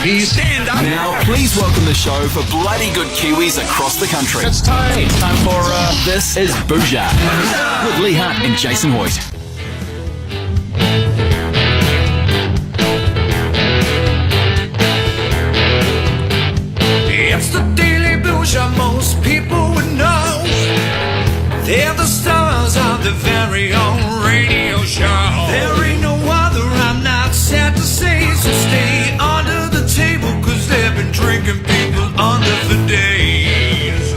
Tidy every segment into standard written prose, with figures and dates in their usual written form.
Kiwis. Stand up. Now, please welcome the show for bloody good Kiwis across the country. It's time. It's time for This is Bhuja with Lee Hart and Jason Hoyt. It's the Daily Bhuja, most people would know. They're the stars of the very own radio show. There ain't no other, I'm not sad to say, so stay under the table, cause they've been drinking people under for days.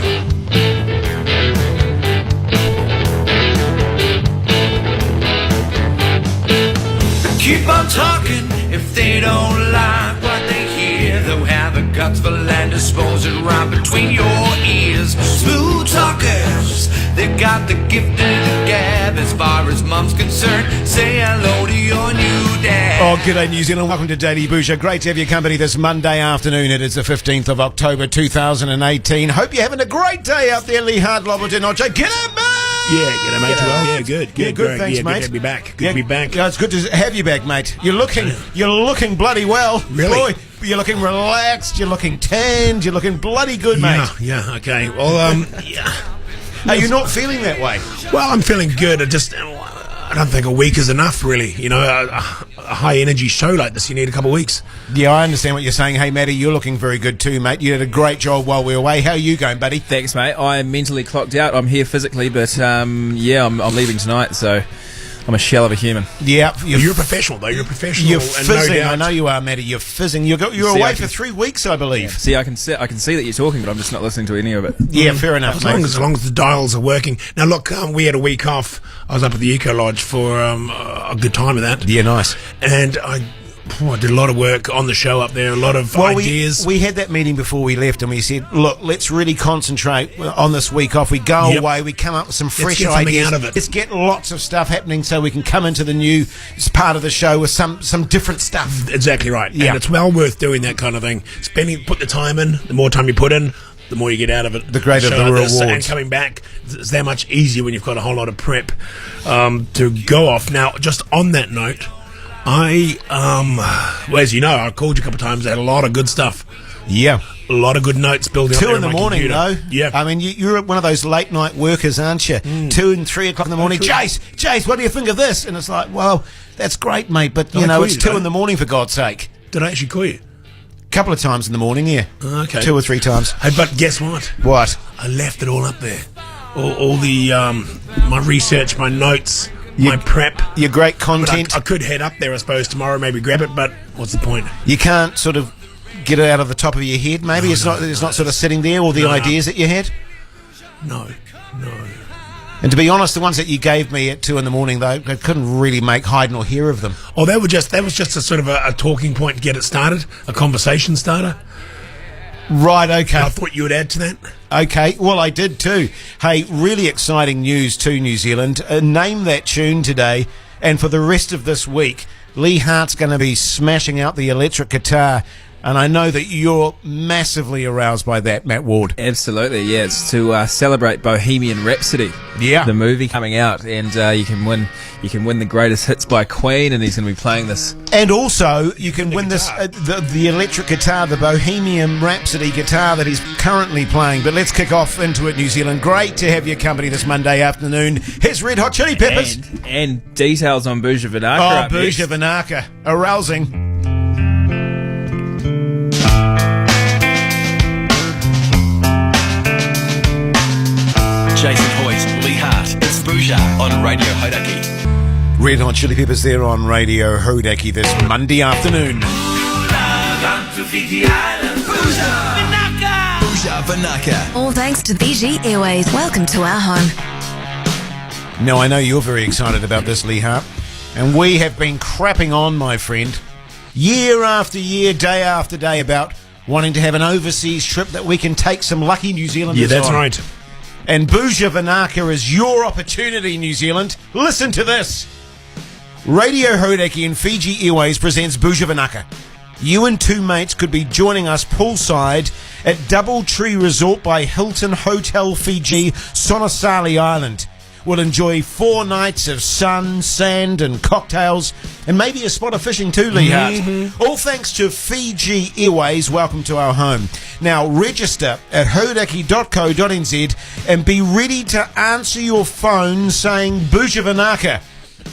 Keep on talking if they don't like what they hear. They'll have the guts for land, dispose it right between your ears. Smooth talkers, they got the gift of the gab. As far as mum's concerned, say hello to your new dad. Oh, g'day New Zealand. Welcome to Daily Bhuja. Great to have your company this Monday afternoon. It is the 15th of October 2018. Hope you're having a great day out there, Lee Hart, Lobbleton, Noche. G'day, mate! Yeah, g'day, mate. Well, yeah, good. Good, Greg. thanks, yeah, mate. Good to be back. Good to be back. Yeah, it's good to have you back, mate. You're looking bloody well. Really? Boy, you're looking relaxed, you're looking tanned, you're looking bloody good, mate. Yeah, okay. Well, yeah. Are you not feeling that way? Well, I'm feeling good. I don't think a week is enough, really. You know, a high-energy show like this, you need a couple of weeks. Yeah, I understand what you're saying. Hey, Matty, you're looking very good too, mate. You did a great job while we were away. How are you going, buddy? Thanks, mate. I'm mentally clocked out. I'm here physically, but I'm leaving tonight, so I'm a shell of a human. Yeah. You're a professional, though. You're a professional. You're and fizzing. no doubt, I know you are, Matty. You're fizzing. You're away for 3 weeks, I believe. See, I can see that you're talking, but I'm just not listening to any of it. Yeah, fair enough, as mate. long as the dials are working. Now, look, we had a week off. I was up at the Eco Lodge for a good time of that. Yeah, nice. And I did a lot of work on the show up there, a lot of ideas. We had that meeting before we left, and we said, look, let's really concentrate on this week off. We go away, we come up with some fresh get something ideas. out of it. Let's get lots of stuff happening so we can come into the new part of the show with some different stuff. Exactly right. Yeah. And it's well worth doing that kind of thing. Put the time in. The more time you put in, the more you get out of it. The greater the rewards. And coming back, it's that much easier when you've got a whole lot of prep to go off. Now, just on that note, well, as you know, I called you a couple of times. I had a lot of good stuff. Yeah. A lot of good notes building up 2 there in the on my morning, computer. though. Yeah. I mean, you're one of those late night workers, aren't you? 2 and 3 o'clock in the morning. Jace, what do you think of this? And it's like, well, that's great, mate, but, you know, it's 2 in the morning, for God's sake. Did I actually call you? Couple of times in the morning, yeah. Okay. 2 or 3 times. Hey, but guess what? What? I left it all up there. All the my research, my notes, my prep. Your great But content. I could head up there, I suppose, tomorrow, maybe grab it, but what's the point? You can't sort of get it out of the top of your head, maybe? It's not sort of sitting there, all the ideas that you had? No. And to be honest, the ones that you gave me at 2 in the morning, though, I couldn't really make hide nor hear of them. Oh, that was just a sort of a talking point to get it started, a conversation starter. Right, okay. I thought you would add to that. Okay, well, I did too. Hey, really exciting news to New Zealand. Name that tune today, and for the rest of this week, Lee Hart's going to be smashing out the electric guitar, and I know that you're massively aroused by that, Matt Ward. Absolutely, yeah. It's to celebrate Bohemian Rhapsody, the movie coming out, and you can win the greatest hits by Queen, and he's going to be playing this. And also, you can win this the electric guitar, the Bohemian Rhapsody guitar that he's currently playing. But let's kick off into it, New Zealand. Great to have your company this Monday afternoon. Here's Red Hot Chili Peppers. And details on Bhuja Vinaka. Oh, Bhuja Vinaka. Arousing. Jason Hoyt, Lee Hart, it's Bhuja on Radio Hodaki. Red Hot Chili Peppers there on Radio Hodaki this Monday afternoon. Bhuja Vinaka. All thanks to BG Airways. Welcome to our home. Now, I know you're very excited about this, Lee Hart, and we have been crapping on, my friend, year after year, day after day, about wanting to have an overseas trip that we can take some lucky New Zealanders Yeah, that's on. right. And Bhuja Vinaka is your opportunity, New Zealand. Listen to this. Radio Hodaki and Fiji Airways presents Bhuja Vinaka. You and 2 mates could be joining us poolside at Doubletree Resort by Hilton Hotel Fiji, Sonosali Island. will enjoy 4 nights of sun, sand and cocktails, and maybe a spot of fishing too, Lee Hart. All thanks to Fiji Airways. Welcome to our home. Now register at hodaki.co.nz and be ready to answer your phone saying Bhuja Vinaka.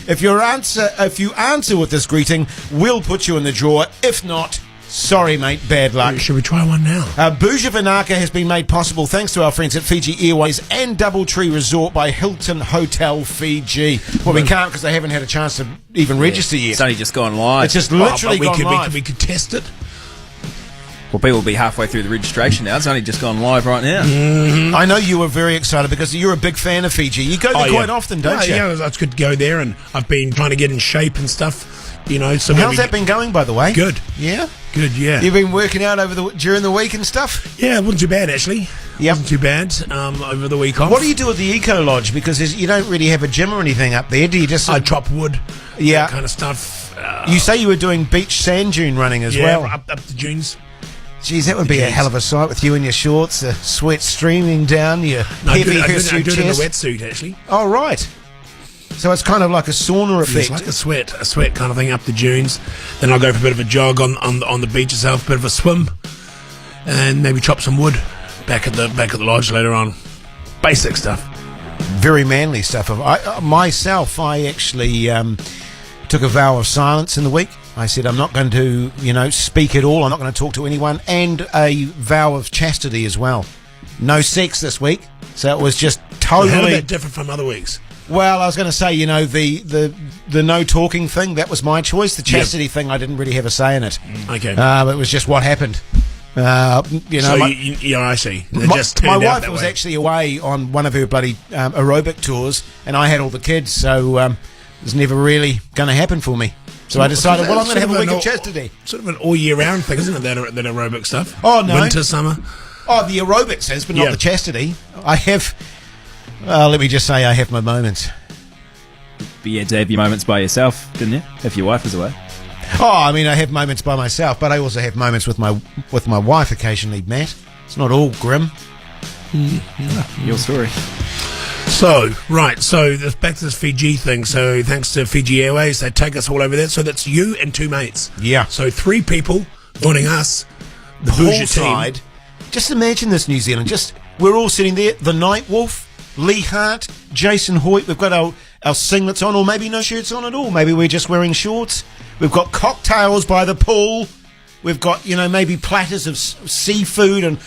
If you answer with this greeting, we'll put you in the draw. If not, sorry, mate, bad luck. Should we try one now? Bhuja Vinaka has been made possible thanks to our friends at Fiji Airways and Doubletree Resort by Hilton Hotel Fiji. Well, we can't because they haven't had a chance to even register yet. It's only just gone live. It's just literally gone live. We could test it. Well, people will be halfway through the registration now. It's only just gone live right now. I know you were very excited because you're a big fan of Fiji. You go there quite often, don't you? Yeah, it's good to go there, and I've been trying to get in shape and stuff. You know, so how's that been going, by the way? Good. Yeah? Good, yeah. You've been working out during the week and stuff? Yeah, it wasn't too bad, actually. Yep. Wasn't too bad over the week off. What do you do at the Eco Lodge? Because you don't really have a gym or anything up there, do you? Just I chop wood, yeah, that kind of stuff. You say you were doing beach sand dune running as well. Up the dunes. Geez, that would be a hell of a sight with you in your shorts, the sweat streaming down your heavy I do hirsute it in a chest. wetsuit, actually. Oh, right. So it's kind of like a sauna effect. It's like a sweat kind of thing up the dunes. Then I'll go for a bit of a jog on the beach itself, a bit of a swim, and maybe chop some wood back at the lodge later on. Basic stuff. Very manly stuff. I actually took a vow of silence in the week. I said I'm not going to, speak at all. I'm not going to talk to anyone, and a vow of chastity as well. No sex this week, so it was just totally. How did that differ from other weeks? Well, I was going to say, the no talking thing, that was my choice. The chastity thing, I didn't really have a say in it. Okay. It was just what happened. I see. My wife was actually away on one of her bloody aerobic tours, and I had all the kids, so it was never really going to happen for me. So I decided, I'm going to have a week of chastity. Sort of an all-year-round thing, isn't it, that aerobic stuff? Oh, no. Winter, summer? Oh, the aerobics is, but not the chastity. I have... let me just say I have my moments. But you had to have your moments by yourself, didn't you? If your wife was away. Oh, I mean, I have moments by myself, but I also have moments with my wife occasionally, Matt. It's not all grim. Your story. So back to this Fiji thing. So thanks to Fiji Airways, they take us all over there. So that's you and 2 mates. Yeah. So 3 people joining us, the Bhuja team. Just imagine this, New Zealand. We're all sitting there, the Night Wolf, Lee Hart, Jason Hoyt. We've got our singlets on, or maybe no shirts on at all. Maybe we're just wearing shorts. We've got cocktails by the pool. We've got, maybe platters of seafood and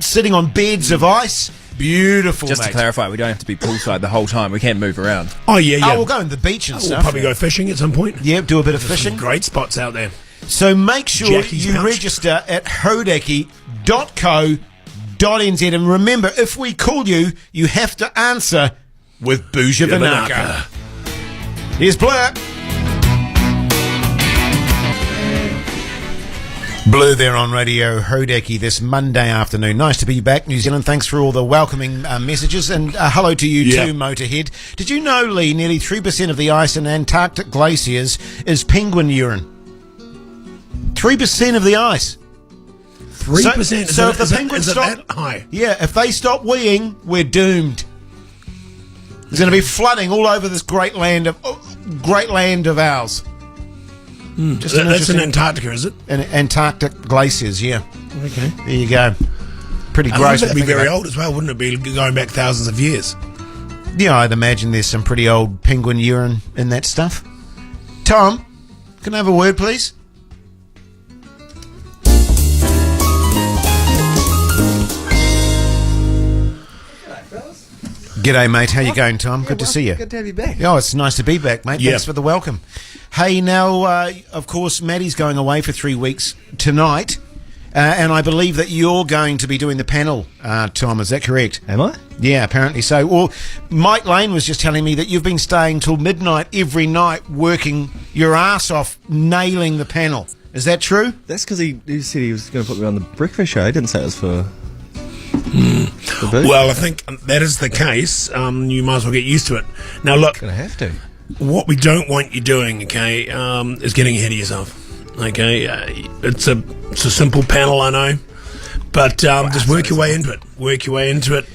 sitting on beds of ice. Beautiful, Just mate. to clarify, we don't have to be poolside the whole time. We can move around. Oh, yeah. Oh, we'll go in the beach and stuff. We'll probably go fishing at some point. Yeah, do a bit of There's fishing. some great spots out there. So make sure Jackie's you pouch. register at hodaki.co.nz. And remember, if we call you, you have to answer with Bhuja Vinaka. Here's Blur. Blue there on Radio Hodaki this Monday afternoon. Nice to be back, New Zealand. Thanks for all the welcoming messages, and hello to you too, Motorhead. Did you know, Lee, nearly 3% of the ice in Antarctic glaciers is penguin urine? 3% of the ice. 3%? So if the penguins is it stop, that high? Yeah, if they stop weeing, we're doomed. There's going to be flooding all over this great land of ours. That's in Antarctica, is it? In Antarctic glaciers, yeah. Okay. There you go. Pretty gross. That'd be very old as well, wouldn't it be? Going back thousands of years. Yeah, I'd imagine there's some pretty old penguin urine in that stuff. Tom, can I have a word, please? G'day, mate. How you going, Tom? Good to see you. Good to have you back. Oh, it's nice to be back, mate. Thanks for the welcome. Hey, now, of course, Maddie's going away for 3 weeks tonight, and I believe that you're going to be doing the panel, Tom. Is that correct? Am I? Yeah, apparently so. Well, Mike Lane was just telling me that you've been staying till midnight every night working your ass off, nailing the panel. Is that true? That's because he said he was going to put me on the breakfast show. He didn't say it was for... Well, I think that is the case. You might as well get used to it. Now, look, Gonna have to. what we don't want you doing, okay, is getting ahead of yourself. Okay, it's a simple panel, I know, but just work your way into it. Work your way into it.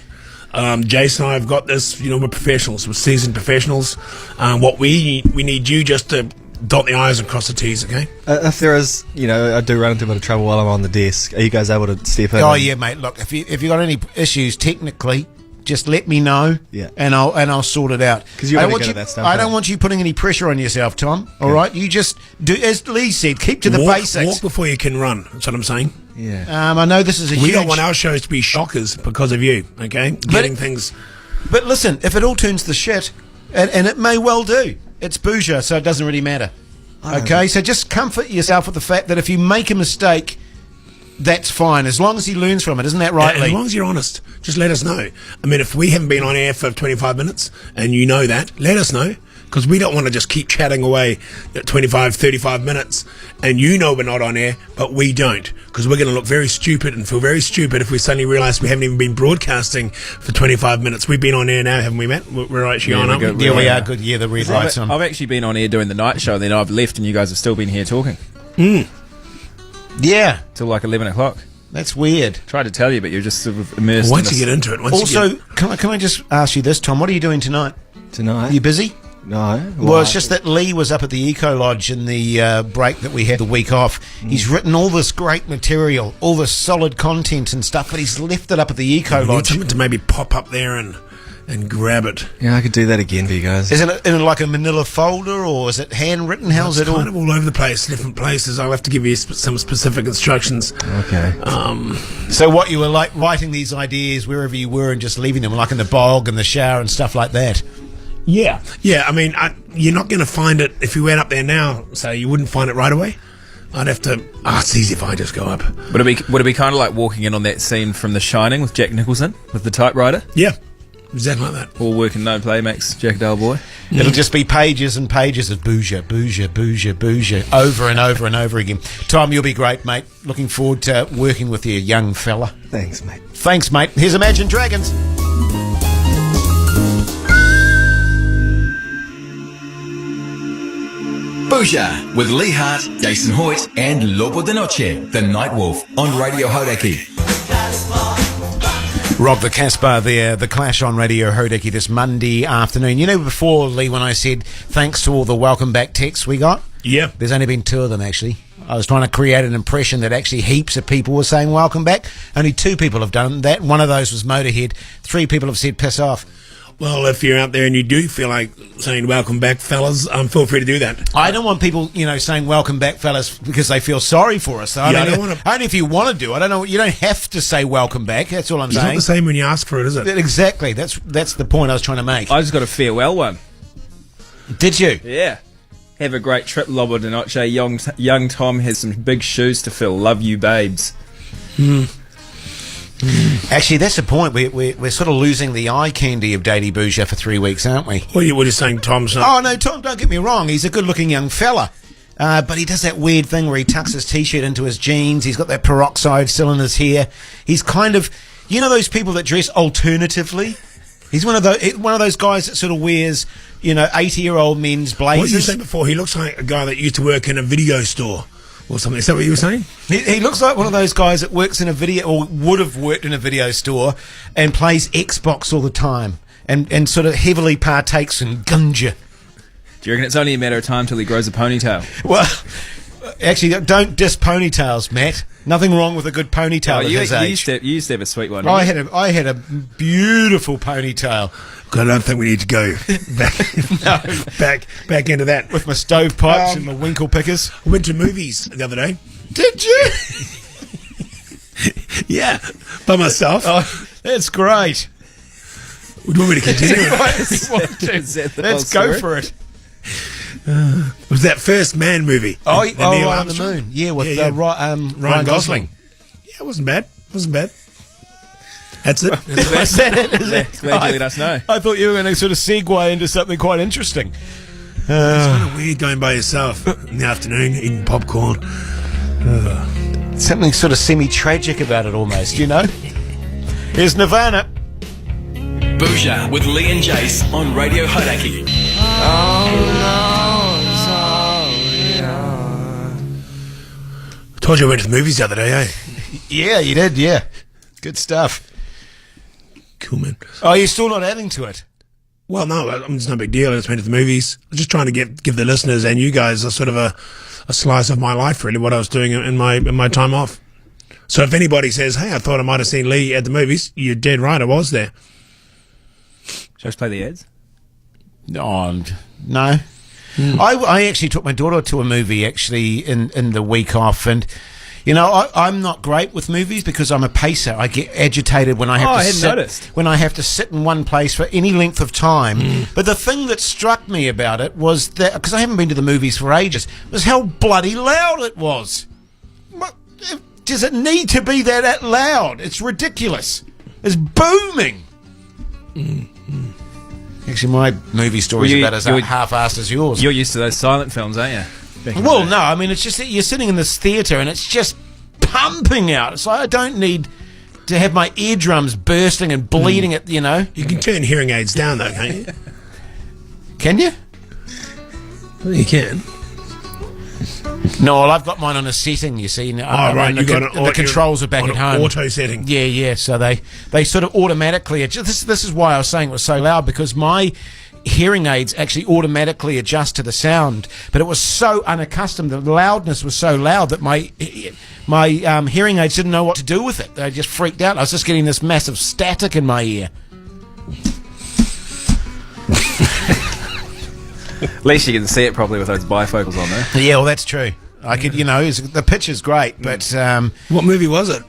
Jason and I have got this. You know, we're professionals. We're seasoned professionals. What we need you just to dot the I's and cross the T's, okay? If there is, I do run into a bit of trouble while I'm on the desk. Are you guys able to step in? Oh yeah, mate. Look, if you got any issues technically, just let me know. Yeah. And I'll sort it out. Because you're really good at that stuff. I don't want you putting any pressure on yourself, Tom. All right, you just do as Lee said. Keep to the basics. Walk before you can run. That's what I'm saying. Yeah. I know this is We don't want our shows to be shockers because of you, okay? Getting things. But listen, if it all turns to shit, and it may well do, it's Bhuja, so it doesn't really matter. Okay, so just comfort yourself with the fact that if you make a mistake, that's fine, as long as he learns from it. Isn't that right, Lee? As long as you're honest, just let us know. I mean, if we haven't been on air for 25 minutes and you know that, let us know. Because we don't want to just keep chatting away at 25, 35 minutes and you know we're not on air, but we don't. Because we're going to look very stupid and feel very stupid if we suddenly realise we haven't even been broadcasting for 25 minutes. We've been on air now, haven't we, Matt? We're actually on, aren't we? Yeah, we are good. Yeah, the red light's on. I've actually been on air doing the night show, then I've left and you guys have still been here talking. Yeah. Till like 11 o'clock. That's weird. Tried to tell you, but you're just sort of immersed Once in you this. get into it. Also, can I just ask you this, Tom? What are you doing tonight? Tonight? Are you busy? No. Well, it's just that Lee was up at the Eco Lodge in the break that we had the week off. He's written all this great material, all this solid content and stuff, but he's left it up at the Eco You need Lodge. someone to maybe pop up there and grab it. Yeah, I could do that again for you guys. Isn't it in like a manila folder, or is it handwritten? How's It's it all? kind of all over the place, different places. I'll have to give you some specific instructions. Okay. So what, you were like writing these ideas wherever you were and just leaving them, like in the bog and the shower and stuff like that? Yeah. I mean, you're not going to find it if you went up there now. So you wouldn't find it right away. I'd have to. It's easy if I just go up. Would it be kind of like walking in on that scene from The Shining with Jack Nicholson with the typewriter? Yeah, exactly like that. All work and no play makes Jack a dull boy. It'll just be pages and pages of Bhuja, Bhuja, Bhuja, Bhuja, over and over and over again. Tom, you'll be great, mate. Looking forward to working with you, young fella. Thanks, mate. Thanks, mate. Here's Imagine Dragons. Bhuja with Lee Hart, Jason Hoyt, and Lobo de Noche, the Night Wolf, on Radio Hodaki. Rob the Casbah there, the Clash on Radio Hodaki this Monday afternoon. You know, before, Lee, when I said thanks to all the welcome back texts we got? Yeah. There's only been 2 of them, actually. I was trying to create an impression that actually heaps of people were saying welcome back. Only 2 people have done that. One of those was Motorhead. 3 people have said piss off. Well, if you're out there and you do feel like saying welcome back, fellas, feel free to do that. I don't want people, saying welcome back, fellas, because they feel sorry for us. I don't want to. Only if you want to do it. I don't know. You don't have to say welcome back. That's all I'm It's saying. not the same when you ask for it, is it? Exactly. That's the point I was trying to make. I just got a farewell one. Did you? Yeah. Have a great trip, Lobo de Noche. Young Tom has some big shoes to fill. Love you, babes. Actually, that's the point. We're sort of losing the eye candy of Daily Bhuja for 3 weeks, aren't we? What are you saying, Tom's not? Oh, no, Tom, don't get me wrong. He's a good-looking young fella. But he does that weird thing where he tucks his T-shirt into his jeans. He's got that peroxide still in his hair. He's kind of, those people that dress alternatively? He's one of those guys that sort of wears, 80-year-old men's blazers. What did you say before? He looks like a guy that used to work in a video store or something. Is that what you were saying? He looks like one of those guys that works in a video, or would have worked in a video store, and plays Xbox all the time, and sort of heavily partakes in gunja. Do you reckon it's only a matter of time till he grows a ponytail? Well, actually, don't diss ponytails, Matt. Nothing wrong with a good ponytail at his age. You used to have a sweet one. I had a beautiful ponytail. I don't think we need to go back into that. With my stovepipes and my winkle pickers. I went to movies the other day. Did you? Yeah, by myself. Oh, that's great. Would you want me to continue? Let's go for it. It was that First Man movie. Right on the moon. Yeah, with Ryan Gosling. Yeah, it wasn't bad. That's it. That's it. Glad you let us know. I thought you were going to sort of segue into something quite interesting. It's kind of weird going by yourself in the afternoon eating popcorn. Something sort of semi-tragic about it almost, Here's Nirvana. Bhuja with Lee and Jace on Radio Hodaki. I told you I went to the movies the other day, eh? Yeah, you did, yeah. Good stuff. Cool, man. Oh, you're still not adding to it? Well, no, it's no big deal. I just went to the movies. I'm just trying to give the listeners and you guys a sort of a slice of my life, really, what I was doing in my time off. So if anybody says, hey, I thought I might have seen Lee at the movies, you're dead right, I was there. Shall I just play the ads? Oh, no. I actually took my daughter to a movie, actually, in the week off, and... You know, I'm not great with movies because I'm a pacer. I get agitated when I have to sit in one place for any length of time. But the thing that struck me about it was that, because I haven't been to the movies for ages, was how bloody loud it was. Does it need to be that loud? It's ridiculous. It's booming. Actually, my movie story is about as half-assed as yours. You're used to those silent films, aren't you? Well, no, I mean, it's just that you're sitting in this theatre and it's just pumping out. It's like I don't need to have my eardrums bursting and bleeding at, you know. You can turn hearing aids down, though, can't you? Can you? Well, you can. No, well, I've got mine on a setting, you see. Right, the controls are back at home. Auto setting. Yeah, so they sort of automatically adjust. This is why I was saying it was so loud, because my hearing aids actually automatically adjust to the sound, but it was so unaccustomed. The loudness was so loud that my hearing aids didn't know what to do with it. They just freaked out. I was just getting this massive static in my ear. At least you can see it properly with those bifocals on there. Yeah, well, that's true. I could, the picture's great, but what movie was it?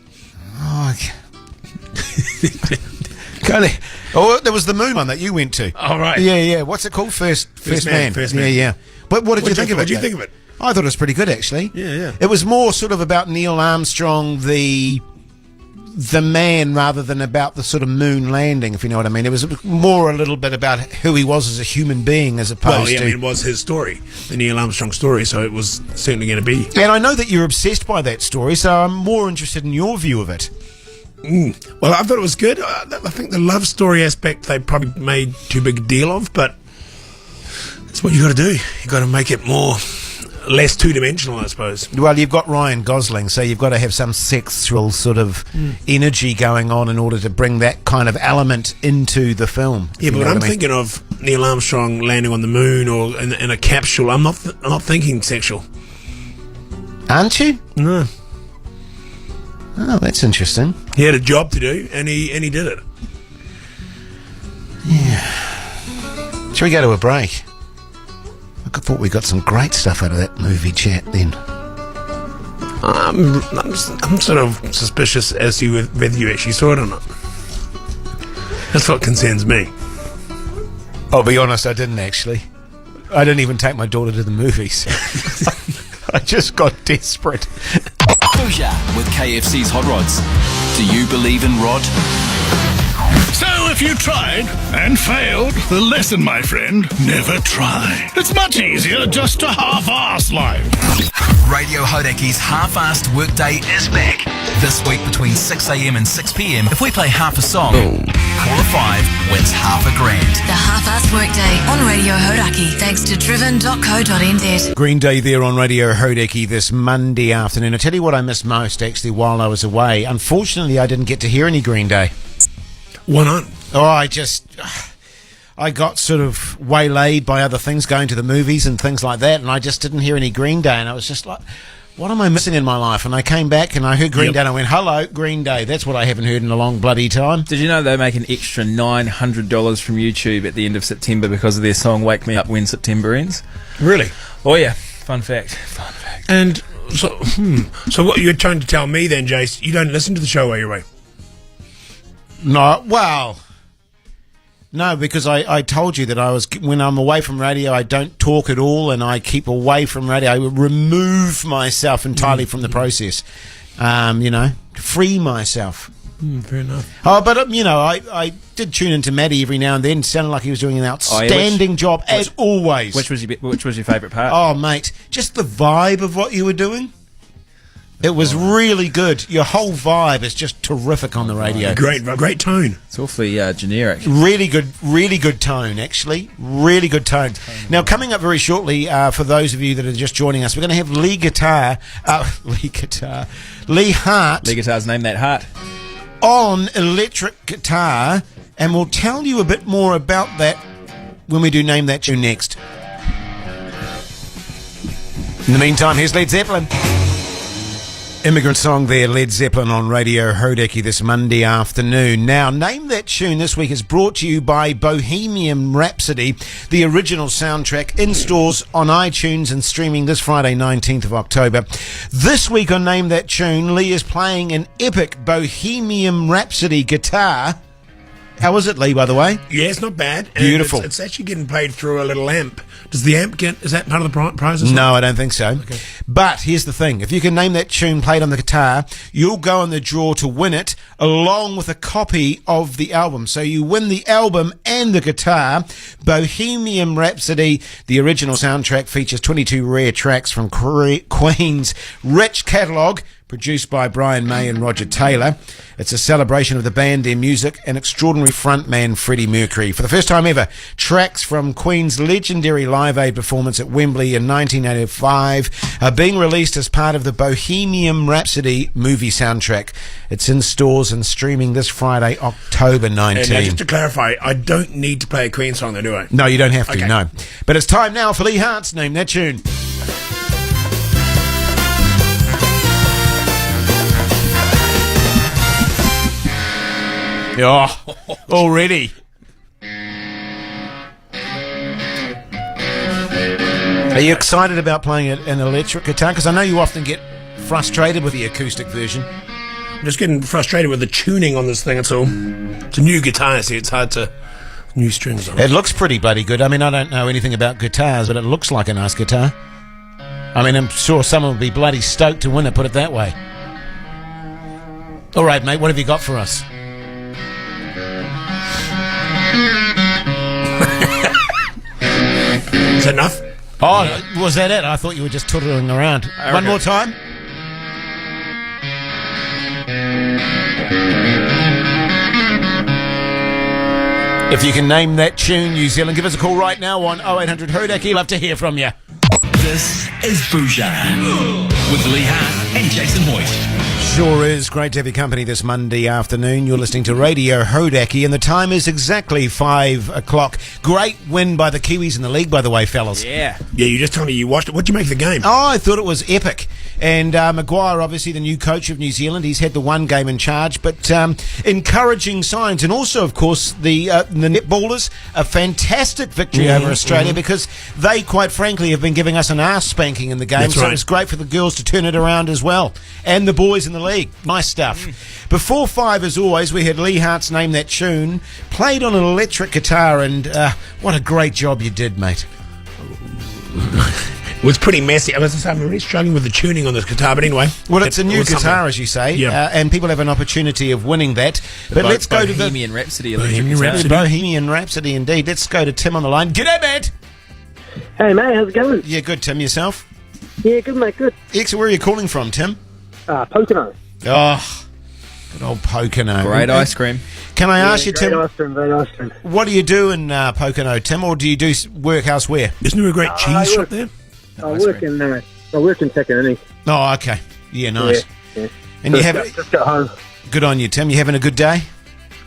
Oh, there was the Moon one that you went to. Oh, right. Yeah. What's it called? First Man. First Man. Yeah. But what did you think of it? What did you think of it? I thought it was pretty good, actually. Yeah. It was more sort of about Neil Armstrong, the man, rather than about the sort of moon landing, if you know what I mean. It was more a little bit about who he was as a human being, as opposed to... it was his story, the Neil Armstrong story, so it was certainly going to be. And I know that you're obsessed by that story, so I'm more interested in your view of it. Well, I thought it was good. I think the love story aspect they probably made too big a deal of, but that's what you got to do. You got to make it less two-dimensional, I suppose. Well, you've got Ryan Gosling, so you've got to have some sexual sort of energy going on in order to bring that kind of element into the film. Yeah, but when I'm thinking of Neil Armstrong landing on the moon or in a capsule, I'm not thinking sexual. Aren't you? No. Oh, that's interesting. He had a job to do, and he did it. Yeah. Shall we go to a break? I thought we got some great stuff out of that movie chat then. I'm sort of suspicious as to whether you actually saw it or not. That's what concerns me. I'll be honest, I didn't actually. I didn't even take my daughter to the movies. I just got desperate. Bhuja with KFC's Hot Rods. Do you believe in Rod? So if you tried and failed, the lesson, my friend, never try. It's much easier just to half-ass life. Radio Hodaki's half-assed workday is back. This week between 6 a.m. and 6 p.m. If we play half a song, caller 5 wins $500. The Half-Assed Workday on Radio Hodaki, thanks to driven.co.nz. Green Day there on Radio Hodaki this Monday afternoon. I tell you what I missed most, actually, while I was away. Unfortunately, I didn't get to hear any Green Day. Why not? Oh, I got sort of waylaid by other things, going to the movies and things like that, and I just didn't hear any Green Day, and I was just like, what am I missing in my life? And I came back and I heard Green Day and I went, hello, Green Day. That's what I haven't heard in a long bloody time. Did you know they make an extra $900 from YouTube at the end of September because of their song Wake Me Up When September Ends? Really? Oh, yeah. Fun fact. And so what you're trying to tell me then, Jace, you don't listen to the show while you're away? No, well, no, because I told you that when I'm away from radio, I don't talk at all, and I keep away from radio. I remove myself entirely from the process, free myself. Fair enough. Oh, but, I did tune into Maddie every now and then. Sounded like he was doing an outstanding job, as always. Which was your favourite part? Oh, mate, just the vibe of what you were doing. It was really good. Your whole vibe is just terrific on the radio. Great tone. It's awfully generic. Really good tone, actually. Really good tone. Now, coming up very shortly, for those of you that are just joining us, we're going to have Lee Hart. Lee Guitar's Name That Heart. on electric guitar, and we'll tell you a bit more about that when we do Name That Tune next. In the meantime, here's Led Zeppelin. Immigrant song there, Led Zeppelin on Radio Hodaki this Monday afternoon. Now, Name That Tune this week is brought to you by Bohemian Rhapsody, the original soundtrack in stores on iTunes and streaming this Friday, 19th of October. This week on Name That Tune, Lee is playing an epic Bohemian Rhapsody guitar. How is it, Lee, by the way? Yeah, it's not bad. And Beautiful. It's actually getting played through a little amp. Does the amp is that part of the prize? No, I don't think so. Okay. But here's the thing. If you can name that tune played on the guitar, you'll go in the draw to win it along with a copy of the album. So you win the album and the guitar. Bohemian Rhapsody, the original soundtrack, features 22 rare tracks from Queen's rich catalogue, produced by Brian May and Roger Taylor. It's a celebration of the band, their music, and extraordinary frontman Freddie Mercury. For the first time ever, tracks from Queen's legendary Live Aid performance at Wembley in 1985 are being released as part of the Bohemian Rhapsody movie soundtrack. It's in stores and streaming this Friday, October 19. And just to clarify, I don't need to play a Queen song, though, do I? No, you don't have to, Okay. no. But it's time now for Lee Hart's Name That Tune. Oh, already. Are you excited about playing an electric guitar? Because I know you often get frustrated with the acoustic version. I'm just getting frustrated with the tuning on this thing, that's all. It's a new guitar, see, it's hard to... New strings on it. It looks pretty bloody good. I mean, I don't know anything about guitars, but it looks like a nice guitar. I mean, I'm sure someone would be bloody stoked to win it, put it that way. All right, mate, what have you got for us? Is that enough? Oh, was that it? I thought you were just tootling around. One more time. If you can name that tune, New Zealand, give us a call right now on 0800 Hodaki. Love to hear from you. This is Bhuja with Lee Hart and Jason Hoyt. Sure is. Great to have your company this Monday afternoon. You're listening to Radio Hodaki, and the time is exactly 5 o'clock. Great win by the Kiwis in the league, by the way, fellas. Yeah. Yeah, you just told me you watched it. What did you make of the game? Oh, I thought it was epic. And Maguire, obviously the new coach of New Zealand, he's had the one game in charge, but encouraging signs. And also, of course, the netballers, a fantastic victory over Australia because they, quite frankly, have been giving us an arse spanking in the game. That's so right. it's great for the girls to turn it around as well. And the boys in the league. Nice stuff. Before 5, as always, we had Lee Hart's Name That Tune, played on an electric guitar, and what a great job you did, mate. It was pretty messy. I'm really struggling with the tuning on this guitar, but anyway. Well, it's a new was guitar, something. as you say, Yeah. and people have an opportunity of winning that. But let's go to the Bohemian Rhapsody. electric Bohemian guitar. Rhapsody. Bohemian Rhapsody, indeed. Let's go to Tim on the line. G'day, mate. Hey mate, how's it going? Yeah, good, Tim. Yourself? Yeah, good mate, good. Excellent. Where are you calling from, Tim? Pocono. Oh, good old Pocono. Great ice cream. Can I ask you, Great Tim, ice cream, great ice cream. what do you do in Pocono, Tim, or do you do work elsewhere? Isn't there a great cheese shop there? I work in Takanini. Oh, okay. Yeah, nice. Yeah. And you Just got home. good on you, Tim. You having a good day?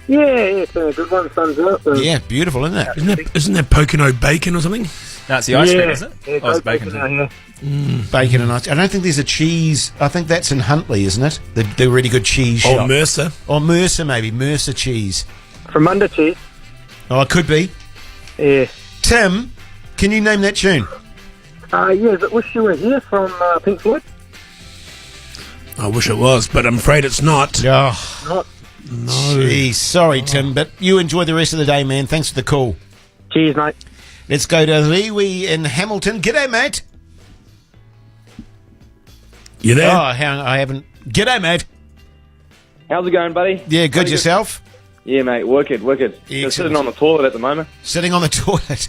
Yeah, it's been a good one. Sun's out. So. Yeah, beautiful, isn't it? Isn't that Pocono bacon or something? No, it's the ice cream, Yeah, isn't it? yeah, Oh, it's great bacon. bacon out here. Bacon and ice. I don't think there's a cheese. I think that's in Huntley, isn't it? The really good cheese Oh, shop. Mercer. Or Mercer, maybe. Mercer cheese. From under cheese. Oh, it could be. Yeah. Tim, can you name that tune? Yeah, is it Wish You Were Here from Pink Floyd? I wish it was, but I'm afraid it's not. Oh, Not. geez. Sorry, Tim, but you enjoy the rest of the day, man. Thanks for the call. Cheers, mate. Let's go to Leewee in Hamilton. G'day, mate. You there? Oh, I haven't. G'day, mate. How's it going, buddy? Yeah, good Pretty yourself? Yeah, mate, wicked. Excellent. Just sitting on the toilet at the moment. Sitting on the toilet.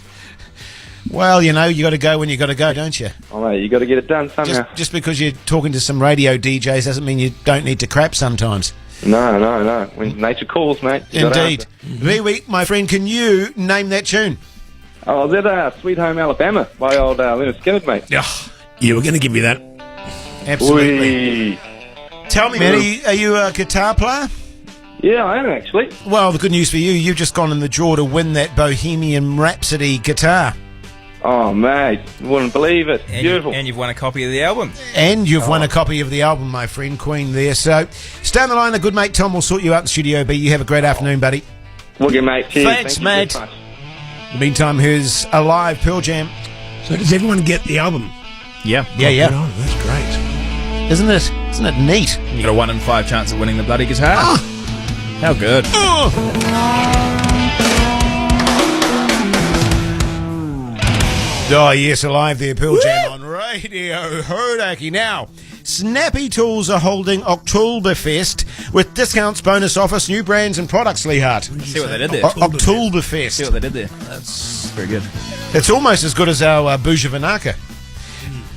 Well, you know, you got to go when you got to go, don't you? Oh, mate, you got to get it done somehow. Just because you're talking to some radio DJs doesn't mean you don't need to crap sometimes. No. When nature calls, mate. you gotta Indeed. answer. Leewee, my friend, can you name that tune? Oh, is that Sweet Home Alabama by old Leonard Skinner, mate? Yeah, we're going to give you that. Absolutely. Whee. Tell me, man, are you a guitar player? Yeah, I am actually. Well, the good news for you, you've just gone in the draw to win that Bohemian Rhapsody guitar. Oh, mate, wouldn't believe it. Beautiful. And you've won a copy of the album. And you've won a copy of the album, my friend, Queen there. So stay on the line, the good mate Tom will sort you out in Studio B. You have a great afternoon, buddy. Okay, mate. Cheers. Thanks, Thank mate. you very much. In the meantime, here's a live Pearl Jam. So does everyone get the album? Yeah. Yeah. Oh, that's great. Isn't it neat? You got a 1 in 5 chance of winning the bloody guitar. How good. Oh, yes, alive there, Pearl Jam on Radio Hodaki. Now, Snappy Tools are holding Oktoberfest with discounts, bonus offers, new brands and products, Lee Hart. See what they did there. Oktoberfest. See what they did there. That's very good. It's almost as good as our Bhuja Vinaka.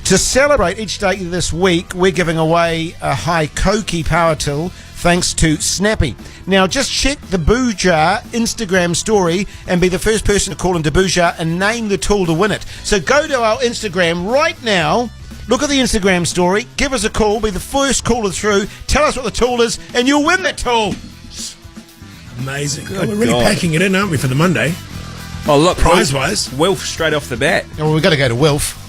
To celebrate each day this week, we're giving away a Haikoki power tool thanks to Snappy. Now, just check the Bhuja Instagram story and be the first person to call into Bhuja and name the tool to win it. So go to our Instagram right now, look at the Instagram story, give us a call, be the first caller through, tell us what the tool is, and you'll win that tool. Amazing. We're really packing it in, aren't we, for the Monday? Oh, look. Prize-wise. Wilf straight off the bat. Oh, we've got to go to Wilf.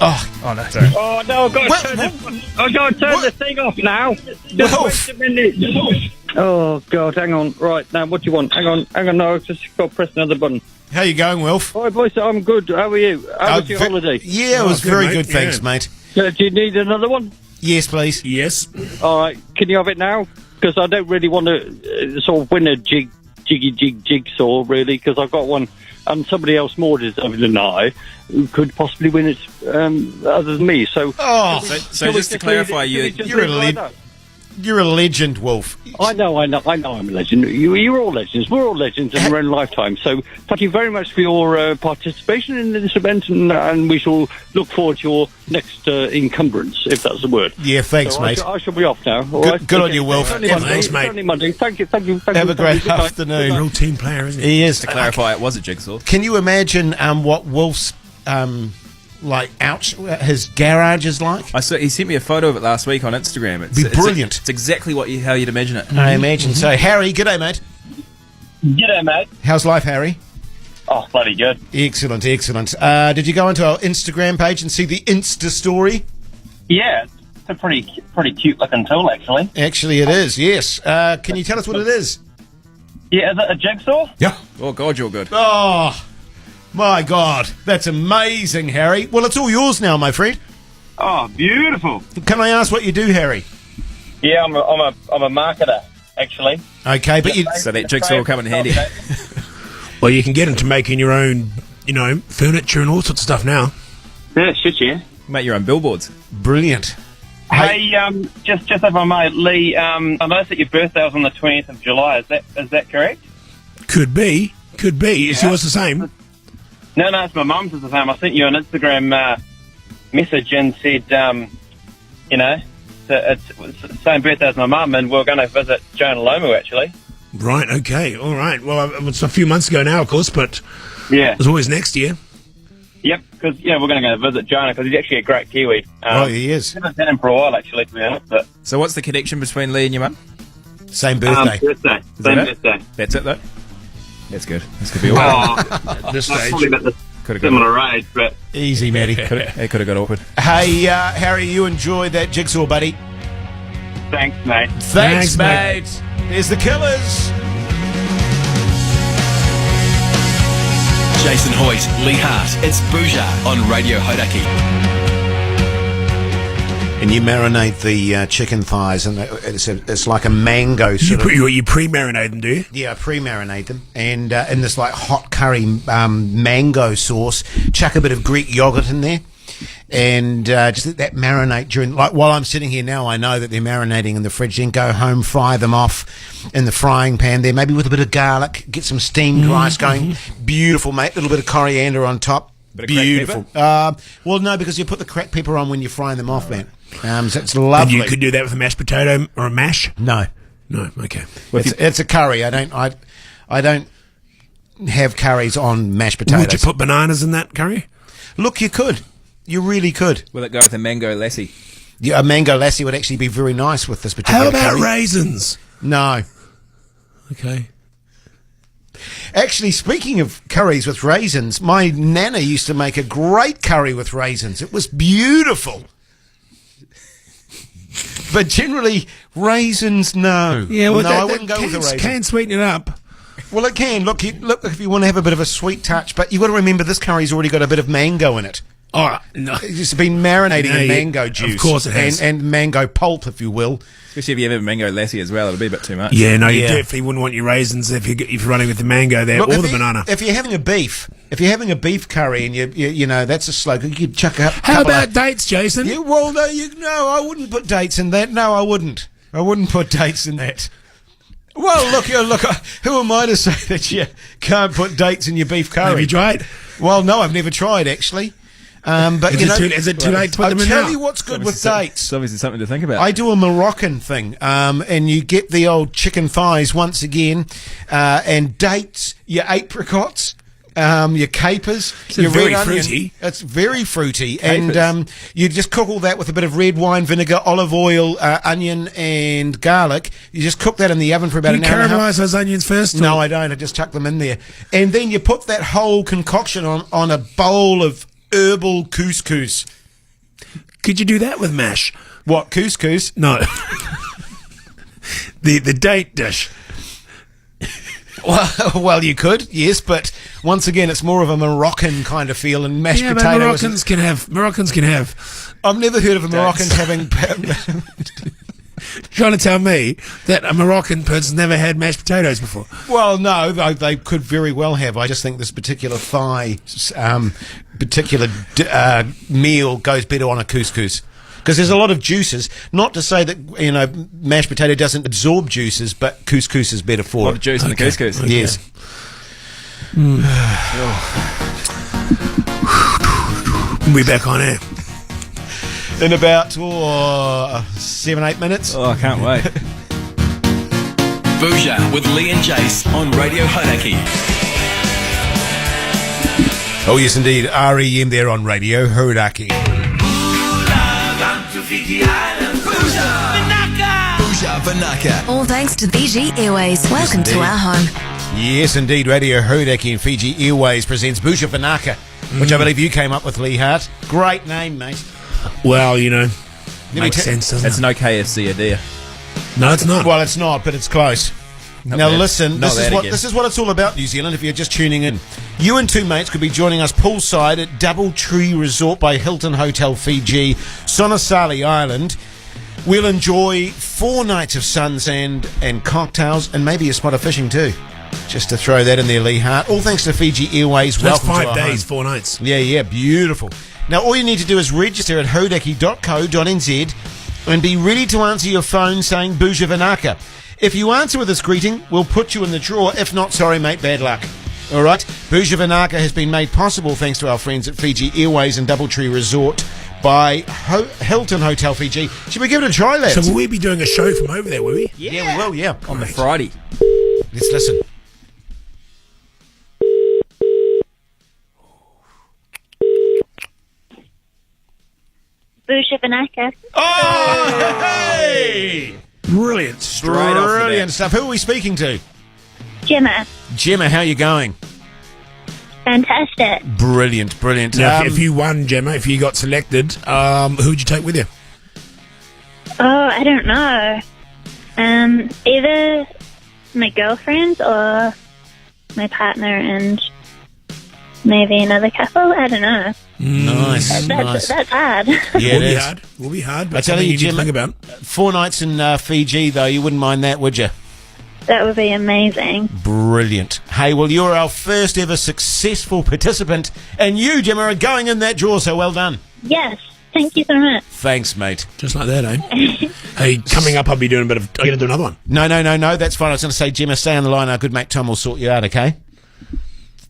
Oh, no, sorry. Oh, no, I've got to turn the thing off now. Just wait a minute. Oh, God, hang on. Right, now, what do you want? Hang on, no, I've just got to press another button. How you going, Wilf? Hi, boys, I'm good. How are you? How was your holiday? Yeah, it was good, very mate. good, thanks, Yeah. mate. Do you need another one? Yes, please. Yes. All right, can you have it now? Because I don't really want to sort of win a jigsaw, really, because I've got one, and somebody else more deserving than I who could possibly win it other than me. So, So just to clarify, You're a legend, Wolf. I know I'm a legend. You're all legends. We're all legends in our own lifetime. So thank you very much for your participation in this event, and we shall look forward to your next encumbrance, if that's the word. Yeah, thanks, So mate. I shall be off now. All Good- right? good on you, Wilf. Only Yeah, Monday. thanks, mate. Only Monday. Thank you. Have a great Good night. afternoon. Real team player, isn't he? He is. To clarify, it was a jigsaw. Can you imagine what Wolf's his garage is like? He sent me a photo of it last week on Instagram. It's Be brilliant. It's exactly how you'd imagine it. I imagine so. Harry, g'day, mate. G'day, mate. How's life, Harry? Oh, bloody good. Excellent. Did you go into our Instagram page and see the Insta story? Yeah, it's a pretty cute looking tool, actually. Actually, it is, yes. Can you tell us what it is? Yeah, is it a jigsaw? Yeah. Oh, God, you're good. Oh, my God. That's amazing, Harry. Well, it's all yours now, my friend. Oh, beautiful. Can I ask what you do, Harry? Yeah, I'm a marketer, actually. Okay, but So that jigsaw will come in handy. Well, you can get into making your own, furniture and all sorts of stuff now. Yeah, shit, yeah. Make your own billboards. Brilliant. Hey, just if I may, Lee, I noticed that your birthday was on the 20th of July. Is that correct? Could be. Is yours the same? No, it's my mum's is the same. I sent you an Instagram message and said, it's the same birthday as my mum, and we're going to visit Jonah Lomu, actually. Right, okay, all right. Well, it's a few months ago now, of course, but Yeah. it's always next year. Yep, because we're going to go visit Jonah because he's actually a great Kiwi. He is. Haven't seen him for a while, actually, to be honest. But So what's the connection between Lee and your mum? Same birthday. birthday, same birthday. That's it, though? That's good. This could be all Oh, This that's stage. probably about the Could have got similar age, but Easy, Matty. It could have got awkward. Hey, Harry, you enjoyed that jigsaw, buddy. thanks, mate. Thanks, mate. There's the Killers. Jason Hoyt, Lee Hart, it's Bhuja on Radio Hodaki. And you marinate the chicken thighs, and it's like a mango sort of. You pre-marinate them, do you? Yeah, I pre-marinate them, and in this like hot curry mango sauce, chuck a bit of Greek yogurt in there, and just let that marinate during. Like while I'm sitting here now, I know that they're marinating in the fridge. Then go home, fry them off in the frying pan there, maybe with a bit of garlic, get some steamed rice going. Beautiful, mate. A little bit of coriander on top. Bit of cracked Beautiful. Well, no, because you put the cracked pepper on when you're frying them off, man. So it's lovely. And you could do that with a mashed potato or a mash? No, Okay. it's a curry. I don't have curries on mashed potatoes. Would you put bananas in that curry? Look, you could. You really could. Will it go with a mango lassi? Yeah, a mango lassi would actually be very nice with this particular How about curry. raisins? No. Okay. Actually, speaking of curries with raisins, my nana used to make a great curry with raisins. It was beautiful. But generally, raisins, no. Yeah, well, no, I wouldn't go with a raisin. Can sweeten it up. Well, it can. Look, if you want to have a bit of a sweet touch, but you've got to remember this curry's already got a bit of mango in it. Oh, no. It's been marinating in mango juice. Of course it has. And mango pulp, if you will. Especially if you have a mango lassi as well, it'll be a bit too much. Yeah, no, you definitely wouldn't want your raisins if you're running with the mango there, Look, or the banana. If you're having a beef curry and you know that's a slow cook, you'd chuck up. How about dates, Jason? Yeah, well, no, I wouldn't put dates in that. No, I wouldn't. I wouldn't put dates in that. Well, look, who am I to say that you can't put dates in your beef curry? Have you tried? Well, no, I've never tried actually. But is it too late to put them in now? I'll tell you what's good with dates. It's obviously something to think about. I do a Moroccan thing, and you get the old chicken thighs once again, and dates, your apricots, your capers, your very red onion. fruity. It's very fruity, Capers. and you just cook all that with a bit of red wine vinegar, olive oil, onion, and garlic. You just cook that in the oven for about Do you an hour and a half. caramelise those onions first? No, I don't. I just chuck them in there, and then you put that whole concoction on a bowl of herbal couscous. Could you do that with mash? What, couscous? No. the date dish. Well, you could, yes, but once again, it's more of a Moroccan kind of feel, and mashed Yeah, but potatoes. Moroccans can have. I've never heard of a Moroccan having. Trying to tell me that a Moroccan person's never had mashed potatoes before. Well, no, they could very well have. I just think this particular meal goes better on a couscous. Because there's a lot of juices. Not to say that, mashed potato doesn't absorb juices, but couscous is better for it. A lot of juice in the couscous. Okay. Yes. We'll be back on air. In about 7-8 minutes. Oh, I can't wait. Bhuja with Lee and Jace on Radio Hodaki. Oh, yes, indeed. REM there on Radio Hodaki. Bhuja Vanaka. All thanks to Fiji Airways. Welcome to our home. Yes, indeed. Radio Hodaki and Fiji Airways presents Bhuja Vanaka, which I believe you came up with, Lee Hart. Great name, mate. Well, me makes sense, doesn't It's no KFC idea. No, it's not. Well, it's not, but it's close. Now, listen, Not this is what it's all about, New Zealand, if you're just tuning in. You and two mates could be joining us poolside at Doubletree Resort by Hilton Hotel Fiji, Sonosali Island. We'll enjoy 4 nights of sun, sand, and cocktails, and maybe a spot of fishing too. Just to throw that in there, Lee Hart. All thanks to Fiji Airways. That's Welcome to 5 our days, home. 4 nights. Yeah, beautiful. Now, all you need to do is register at hodaki.co.nz and be ready to answer your phone saying Bhuja Vanaka. If you answer with this greeting, we'll put you in the draw. If not, sorry, mate, bad luck. All right? Bhuja Vanaka has been made possible thanks to our friends at Fiji Airways and Doubletree Resort by Hilton Hotel Fiji. Should we give it a try, lads? So will we be doing a show from over there, will we? Yeah, we will, yeah. On the Friday. Let's listen. Bhuja Vanaka. Oh, hey! Brilliant. Brilliant stuff. Who are we speaking to? Gemma. Gemma, how are you going? Fantastic. Brilliant. Now, if you won, Gemma, if you got selected, who'd you take with you? Oh, I don't know. Either my girlfriend or my partner and maybe another couple. I don't know. Nice. That's hard. Yeah, it is. Will be hard, but I tell something you, need to Gemma, think about. 4 nights in Fiji, though, you wouldn't mind that, would you? That would be amazing. Brilliant. Hey, well, you're our first ever successful participant, and you, Gemma, are going in that draw, so well done. Yes. Thank you so much. Thanks, mate. Just like that, eh? Hey, coming up, I'll be doing a bit of... I'm going to do another one. No, that's fine. I was going to say, Gemma, stay on the line. Our good mate Tom will sort you out, okay?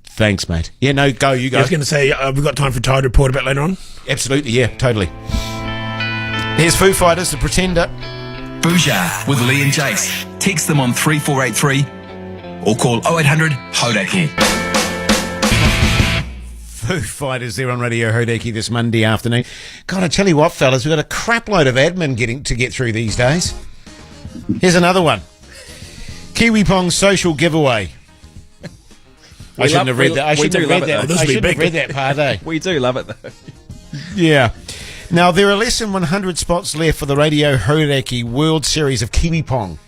Thanks, mate. Yeah, no, go, you go. I was going to say, we've got time for a Tide Report a bit later on. Absolutely, yeah, totally. Here's Foo Fighters, The Pretender. Bhuja with Lee and Jace. Text them on 3483 or call 0800 Hodaki. Foo Fighters there on Radio Hodaki this Monday afternoon. God, I tell you what, fellas, we've got a crap load of admin to get through these days. Here's another one. Kiwi Pong social giveaway. I shouldn't have read that. I shouldn't have read that. I shouldn't have read that part, eh? We do love it, though. Yeah. Now, there are less than 100 spots left for the Radio Hauraki World Series of Kiwi Pong.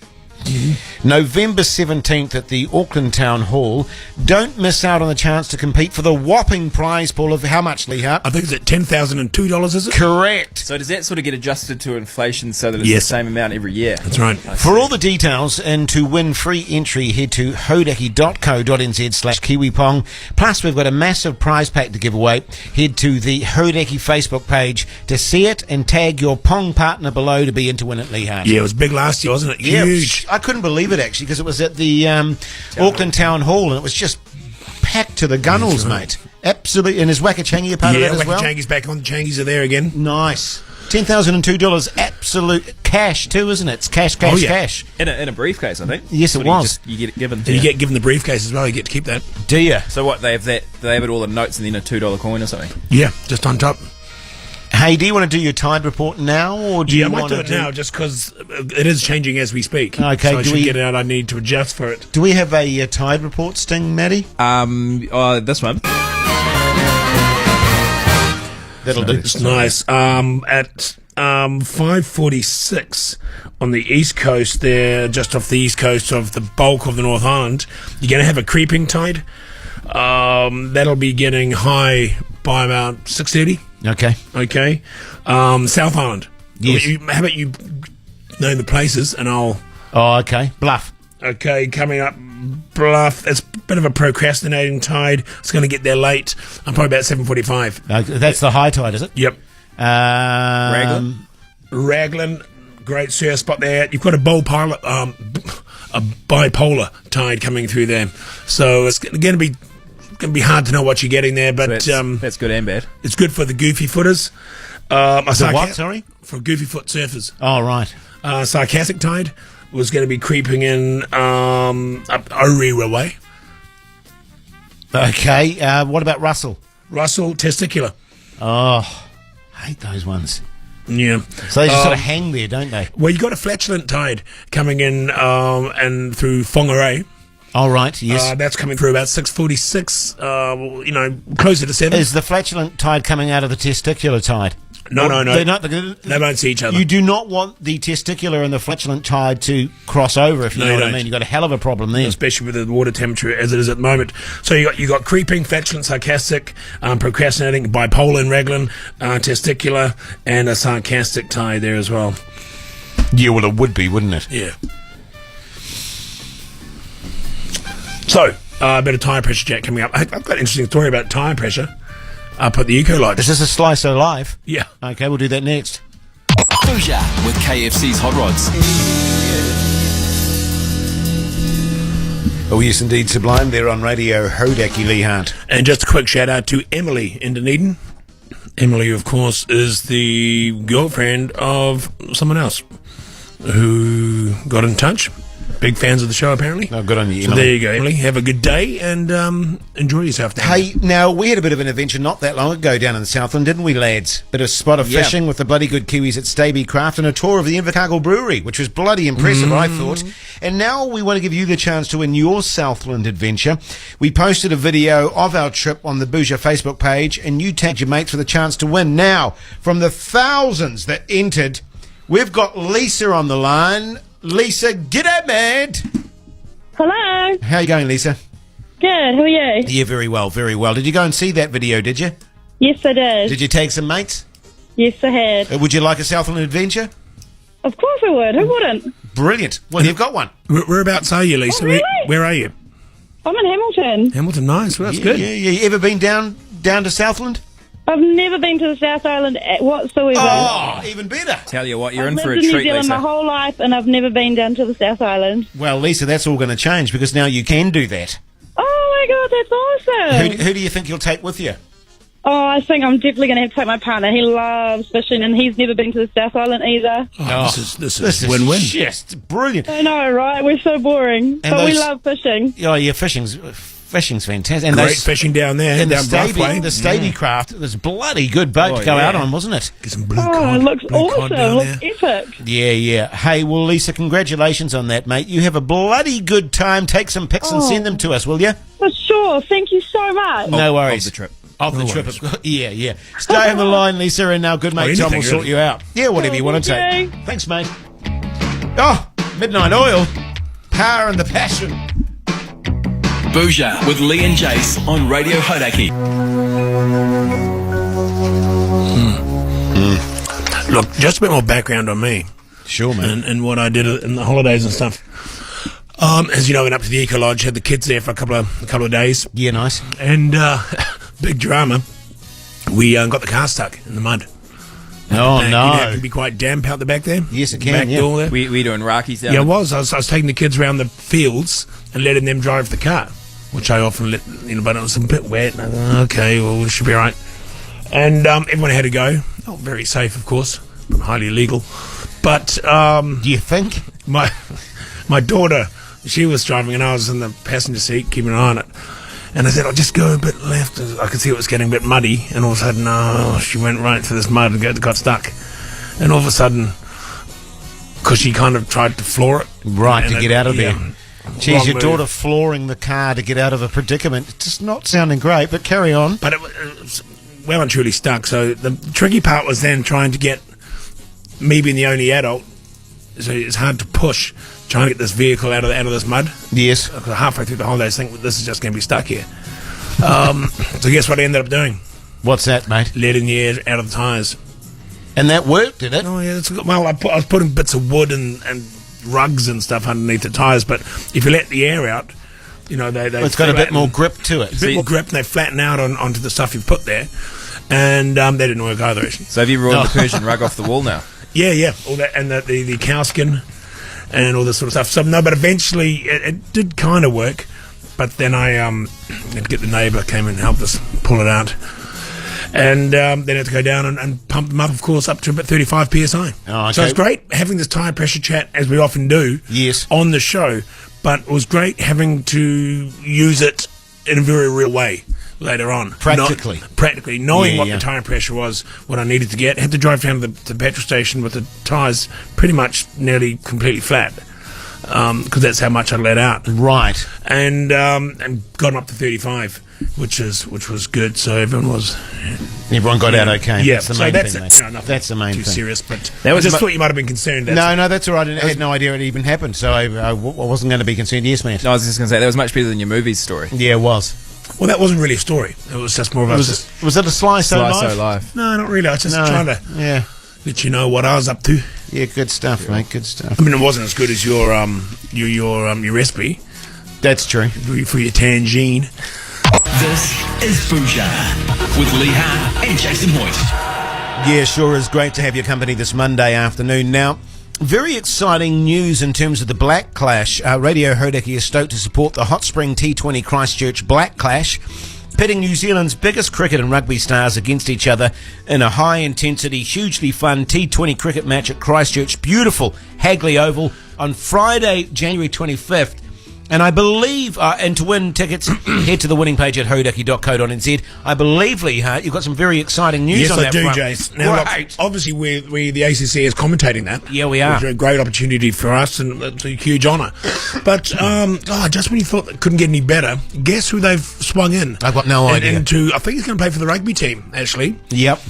November 17th at the Auckland Town Hall. Don't miss out on the chance to compete for the whopping prize pool of how much, Lee Hart? I think it's at $10,002, is it? Correct. So does that sort of get adjusted to inflation so that it's the same amount every year? That's right. For all the details and to win free entry, head to hauraki.co.nz/kiwipong. Plus, we've got a massive prize pack to give away. Head to the Hauraki Facebook page to see it and tag your Pong partner below to be in to win it, Lee Hart. Yeah, it was big last year, wasn't it? Huge. I couldn't believe it, actually, because it was at the Auckland Town Hall, and it was just packed to the gunnels, mate. Absolutely. And is Wakachangi a part of that as well? Yeah, Wakachangi's back on. The Changies are there again. Nice. $10,002 absolute cash, too, isn't it? It's cash. In a briefcase, I think. Yes, it was. You get it given. And you get given the briefcase as well. You get to keep that. Do you? So what, they have that? They have it all in notes and then a $2 coin or something? Yeah, just on top. Hey, do you want to do your Tide report now, or do you I might want do to it now, just because it is changing as we speak. Okay, so I should get it out. I need to adjust for it. Do we have a Tide report, Sting, Maddie? This one. That'll do. It's nice. At 5:46 on the east coast, there, just off the east coast of the bulk of the North Island, you're going to have a creeping tide. That'll be getting high by about 6:30. Okay. South Island. Yes. How about you name the places and I'll... Oh, okay. Bluff. Okay, coming up, Bluff. It's a bit of a procrastinating tide. It's going to get there late. I'm probably about 7:45. That's the high tide, is it? Yep. Raglan. Great surf spot there. You've got a bipolar tide coming through there. So it's going to be hard to know what you're getting there, but so that's good and bad. It's good for the goofy footers. What? Sorry, for goofy foot surfers. Oh, right. Sarcastic tide was going to be creeping in up Orewa way. Okay. What about Russell? Russell testicular. Oh, I hate those ones. Yeah. So they just sort of hang there, don't they? Well, you got a flatulent tide coming in and through Whangarei. All right, yes. That's coming through about 6:46, closer to 7. Is the flatulent tide coming out of the testicular tide? No. They won't see each other. You do not want the testicular and the flatulent tide to cross over, if you know what I mean. You've got a hell of a problem there. Especially with the water temperature as it is at the moment. So you got creeping, flatulent, sarcastic, procrastinating, bipolar and Raglan, testicular, and a sarcastic tide there as well. Yeah, well, it would be, wouldn't it? Yeah. So, a bit of tyre pressure, Jack, coming up. I've got an interesting story about tyre pressure up at the Eco Lodge. Is this a Slicer Live? Yeah. Okay, we'll do that next. Bhuja with KFC's Hot Rods. Oh, yes, indeed, Sublime. They're on Radio Hauraki, Lee Hart. And just a quick shout out to Emily in Dunedin. Emily, of course, is the girlfriend of someone else who got in touch. Big fans of the show, apparently. Oh, good on you, so Emily. there you go, Emily. Have a good day and enjoy yourself down Hey, now, we had a bit of an adventure not that long ago down in Southland, didn't we, lads? Bit of spot of fishing with the bloody good Kiwis at Staby Craft and a tour of the Invercargill Brewery, which was bloody impressive, I thought. And now we want to give you the chance to win your Southland adventure. We posted a video of our trip on the Bhuja Facebook page, and you tagged your mates for the chance to win. Now, from the thousands that entered, we've got Lisa on the line. Lisa, g'day, man. Hello. How are you going, Lisa? Good. How are you? Yeah, very well, very well. Did you go and see that video, did you? Yes, I did. Did you take some mates? Yes, I had. Would you like a Southland adventure? Of course I would. Who wouldn't? Brilliant. Well, you've got one. Whereabouts are you, Lisa? Oh, really? Where are you? I'm in Hamilton. Hamilton, nice. Well, that's Yeah, good. Yeah. You ever been down to Southland? I've never been to the South Island whatsoever. Oh, even better. Tell you what, you're I've in for a lived in New treat, Zealand Lisa. my whole life, and I've never been down to the South Island. Well, Lisa, that's all going to change because now you can do that. Oh my God, that's awesome! Who do you think you'll take with you? Oh, I think I'm definitely going to have to take my partner. He loves fishing, and he's never been to the South Island either. Oh, this is win-win. Just brilliant. I know, right? We're so boring, but we love fishing. Oh, yeah, fishing's Fishing's fantastic. And Great fishing down there, and down the Stavey craft, it was a bloody good boat to go out on, wasn't it? Get some blue Oh, cod. it looks blue cod awesome. down Looks there. epic. Yeah. Hey, well, Lisa, congratulations on that, mate. You have a bloody good time. Take some pics and send them to us, will you? For sure. Thank you so much. No worries. Of the trip. Of the trip. Yeah. Stay on the line, Lisa, and our good mate Tom will anything, sort really. you out. Yeah, whatever you want to thank take. Thanks, mate. Oh, Midnight Oil. Power and the passion. Bhuja with Lee and Jace on Radio Hodaki. Look, just a bit more background on me. Sure, man. And what I did in the holidays and stuff. As you know, I went up to the Eco Lodge, had the kids there for a couple of days. Yeah, nice. And big drama. We got the car stuck in the mud. Oh, back, no. You know, it can be quite damp out the back there. Yes, it can, Back yeah. door there. We doing Rockies down Yeah, I there? was. I was taking the kids around the fields and letting them drive the car, which I often let, but it was a bit wet. And I thought, okay, well, we should be all right. And everyone had to go. Oh, very safe, of course, but highly illegal. But do you think? My daughter, she was driving and I was in the passenger seat keeping an eye on it. And I said, I'll just go a bit left. I could see it was getting a bit muddy. And all of a sudden, she went right through this mud and got stuck. And all of a sudden, because she kind of tried to floor it. Right, and to get out of there. Wrong Geez, your move. daughter flooring the car to get out of a predicament. It's just not sounding great, but carry on. But it was well and truly stuck. So the tricky part was then trying to get me being the only adult. So it's hard to push, trying to get this vehicle out of this mud. Yes. Halfway through the holidays, I think this is just going to be stuck here. So guess what I ended up doing? What's that, mate? Letting the air out of the tyres. And that worked, did it? Oh, yeah. Well, I was putting bits of wood and rugs and stuff underneath the tyres, but if you let the air out, you know, they It's got a bit more grip to it. A bit more grip, and they flatten out onto the stuff you've put there. And they didn't work either, actually. So have you rolled the Persian rug off the wall now? Yeah, all that, and the cow skin and all this sort of stuff. So no, but eventually it did kind of work. But then I had to get the neighbour came and helped us pull it out, and then had to go down and pump them up, of course, up to about 35 psi. Oh, okay. So it's great having this tyre pressure chat as we often do. Yes. On the show, but it was great having to use it in a very real way later on. Practically, knowing what the tyre pressure was, what I needed to get. Had to drive down to the petrol station with the tyres pretty much nearly completely flat, because that's how much I let out. Right. And got up to 35, which was good. So everyone got out okay. Yeah, That's the so main that's thing, it. mate. Nothing That's the main too thing. serious, but That was I just my- thought you might have been concerned. No, that's all right. I had no idea it even happened, so I wasn't going to be concerned. Yes, man. No, I was just going to say, that was much better than your movie's story. Yeah, it was. Well, that wasn't really a story. It was just more of Was it a Sly So Live? Live. No, not really. I was just trying to let you know what I was up to. Yeah, good stuff, mate. Good stuff. I mean, it wasn't as good as your recipe. That's true. For your tangine. This is Bhuja with Lee Hart and Jason Hoyt. Yeah, sure is great to have your company this Monday afternoon. Now, very exciting news in terms of the Black Clash. Radio Hodaki is stoked to support the Hot Spring T20 Christchurch Black Clash, pitting New Zealand's biggest cricket and rugby stars against each other in a high-intensity, hugely fun T20 cricket match at Christchurch, beautiful Hagley Oval, on Friday, January 25th. And I believe, and to win tickets, head to the winning page at hodaki.co.nz. I believe, Lee Hart, you've got some very exciting news on that front. Yes, I do, Jace. Now, look, obviously, we the ACC is commentating that. Yeah, we are. It's a great opportunity for us, and it's a huge honour. But just when you thought it couldn't get any better, guess who they've swung in? I've got no idea. I think he's going to play for the rugby team, actually. Yep.